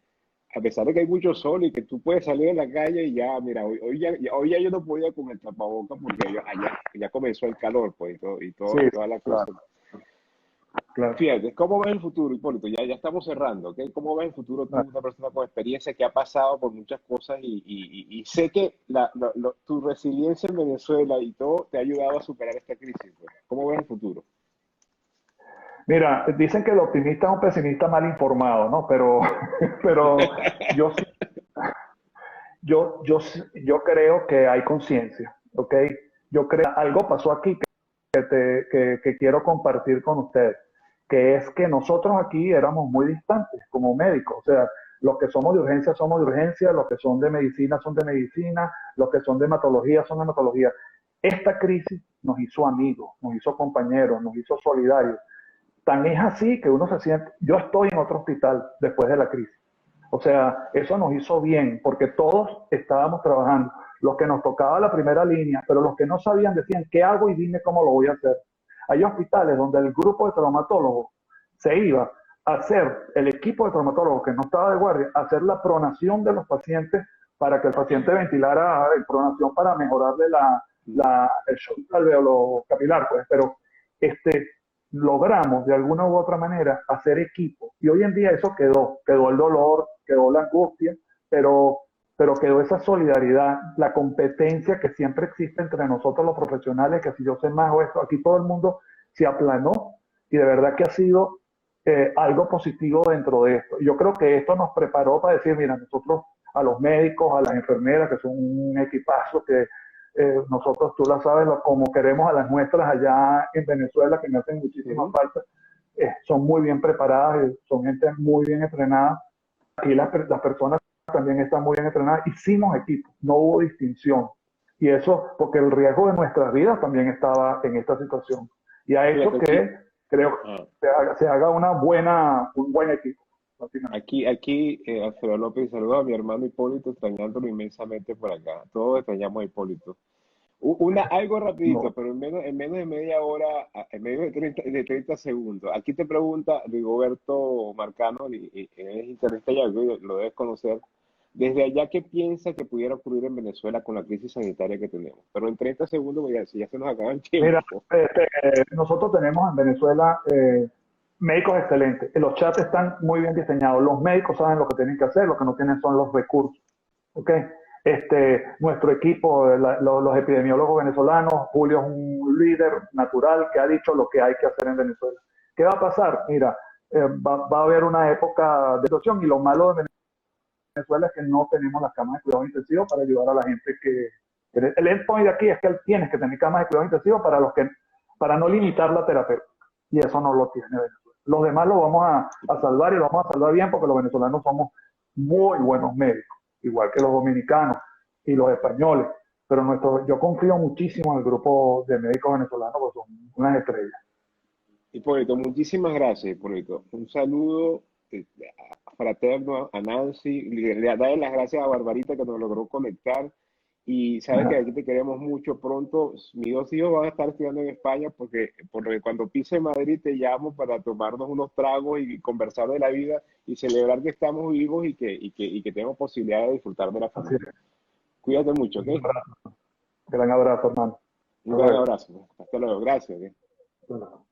A pesar de que hay mucho sol y que tú puedes salir en la calle y ya, mira, hoy ya yo no podía con el tapaboca porque ya comenzó el calor, pues, Sí, y toda la cosa. Claro. Fíjate, ¿cómo ves el futuro, Hipólito? Ya estamos cerrando, ¿ok? ¿Cómo ves el futuro tú, una persona con experiencia que ha pasado por muchas cosas y sé que tu resiliencia en Venezuela y todo te ha ayudado a superar esta crisis, pues? ¿Cómo ves el futuro? Mira, dicen que el optimista es un pesimista mal informado, ¿no? Pero, pero yo, sí- yo creo que hay conciencia, ¿ok? Yo creo que algo pasó aquí que quiero compartir con ustedes, que es que nosotros aquí éramos muy distantes como médicos, o sea, los que somos de urgencia somos de urgencia, los que son de medicina son de medicina, los que son de hematología son de hematología. Esta crisis nos hizo amigos, nos hizo compañeros, nos hizo solidarios. Tan es así que uno se siente, yo estoy en otro hospital después de la crisis. O sea, eso nos hizo bien porque todos estábamos trabajando. Los que nos tocaba la primera línea, pero los que no sabían decían, ¿qué hago y dime cómo lo voy a hacer? Hay hospitales donde el grupo de traumatólogos se iba a hacer, el equipo de traumatólogos que no estaba de guardia, a hacer la pronación de los pacientes para que el paciente ventilara en pronación para mejorarle el shock alveolo-capilar, pues. Pero este, logramos de alguna u otra manera hacer equipo. Y hoy en día eso quedó el dolor, quedó la angustia, pero, pero quedó esa solidaridad, la competencia que siempre existe entre nosotros los profesionales, que si yo sé más o esto, aquí todo el mundo se aplanó y de verdad que ha sido algo positivo dentro de esto. Yo creo que esto nos preparó para decir, mira, nosotros a los médicos, a las enfermeras, que son un equipazo que nosotros, tú la sabes, como queremos a las nuestras allá en Venezuela, que me hacen muchísima Ujú. falta, son muy bien preparadas, son gente muy bien entrenada. Aquí las personas también están muy bien entrenadas. Hicimos equipo, no hubo distinción. Y eso, porque el riesgo de nuestras vidas también estaba en esta situación. Y ha hecho Fíjate aquí, que, creo, ah, se haga un buen equipo, básicamente. aquí, Alfredo López, saludo a mi hermano Hipólito, extrañándolo inmensamente por acá. Todos extrañamos a Hipólito. Algo rapidito, No. pero en menos de media hora, en medio de 30 segundos. Aquí te pregunta Rigoberto Marcano, y es internista y algo, y lo debes conocer. Desde allá, ¿qué piensa que pudiera ocurrir en Venezuela con la crisis sanitaria que tenemos? Pero en 30 segundos, pues ya, si ya se nos acaba el Mira, tiempo. nosotros tenemos en Venezuela médicos excelentes. Los chats están muy bien diseñados. Los médicos saben lo que tienen que hacer, lo que no tienen son los recursos. ¿Ok? Nuestro equipo, los epidemiólogos venezolanos, Julio es un líder natural que ha dicho lo que hay que hacer en Venezuela. ¿Qué va a pasar? Mira, va a haber una época de situación y lo malo de Venezuela es que no tenemos las camas de cuidado intensivo para ayudar a la gente que el endpoint de aquí es que tienes que tener camas de cuidado intensivo para no limitar la terapia. Y eso no lo tiene Venezuela. Los demás lo vamos a salvar y lo vamos a salvar bien porque los venezolanos somos muy buenos médicos, igual que los dominicanos y los españoles. Pero yo confío muchísimo en el grupo de médicos venezolanos porque son unas estrellas. Hipólito, muchísimas gracias, Hipólito. Un saludo fraterno a Nancy. Le daré las gracias a Barbarita que nos logró conectar. Y sabes que aquí te queremos mucho. Pronto, mis dos hijos van a estar estudiando en España porque cuando pise Madrid te llamo para tomarnos unos tragos y conversar de la vida y celebrar que estamos vivos y que tenemos posibilidad de disfrutar de la Así familia. es. Cuídate mucho, ¿ok? Gran abrazo, hermano. Un Hasta gran luego. abrazo. Hasta luego. Gracias. ¿Ok? Hasta luego.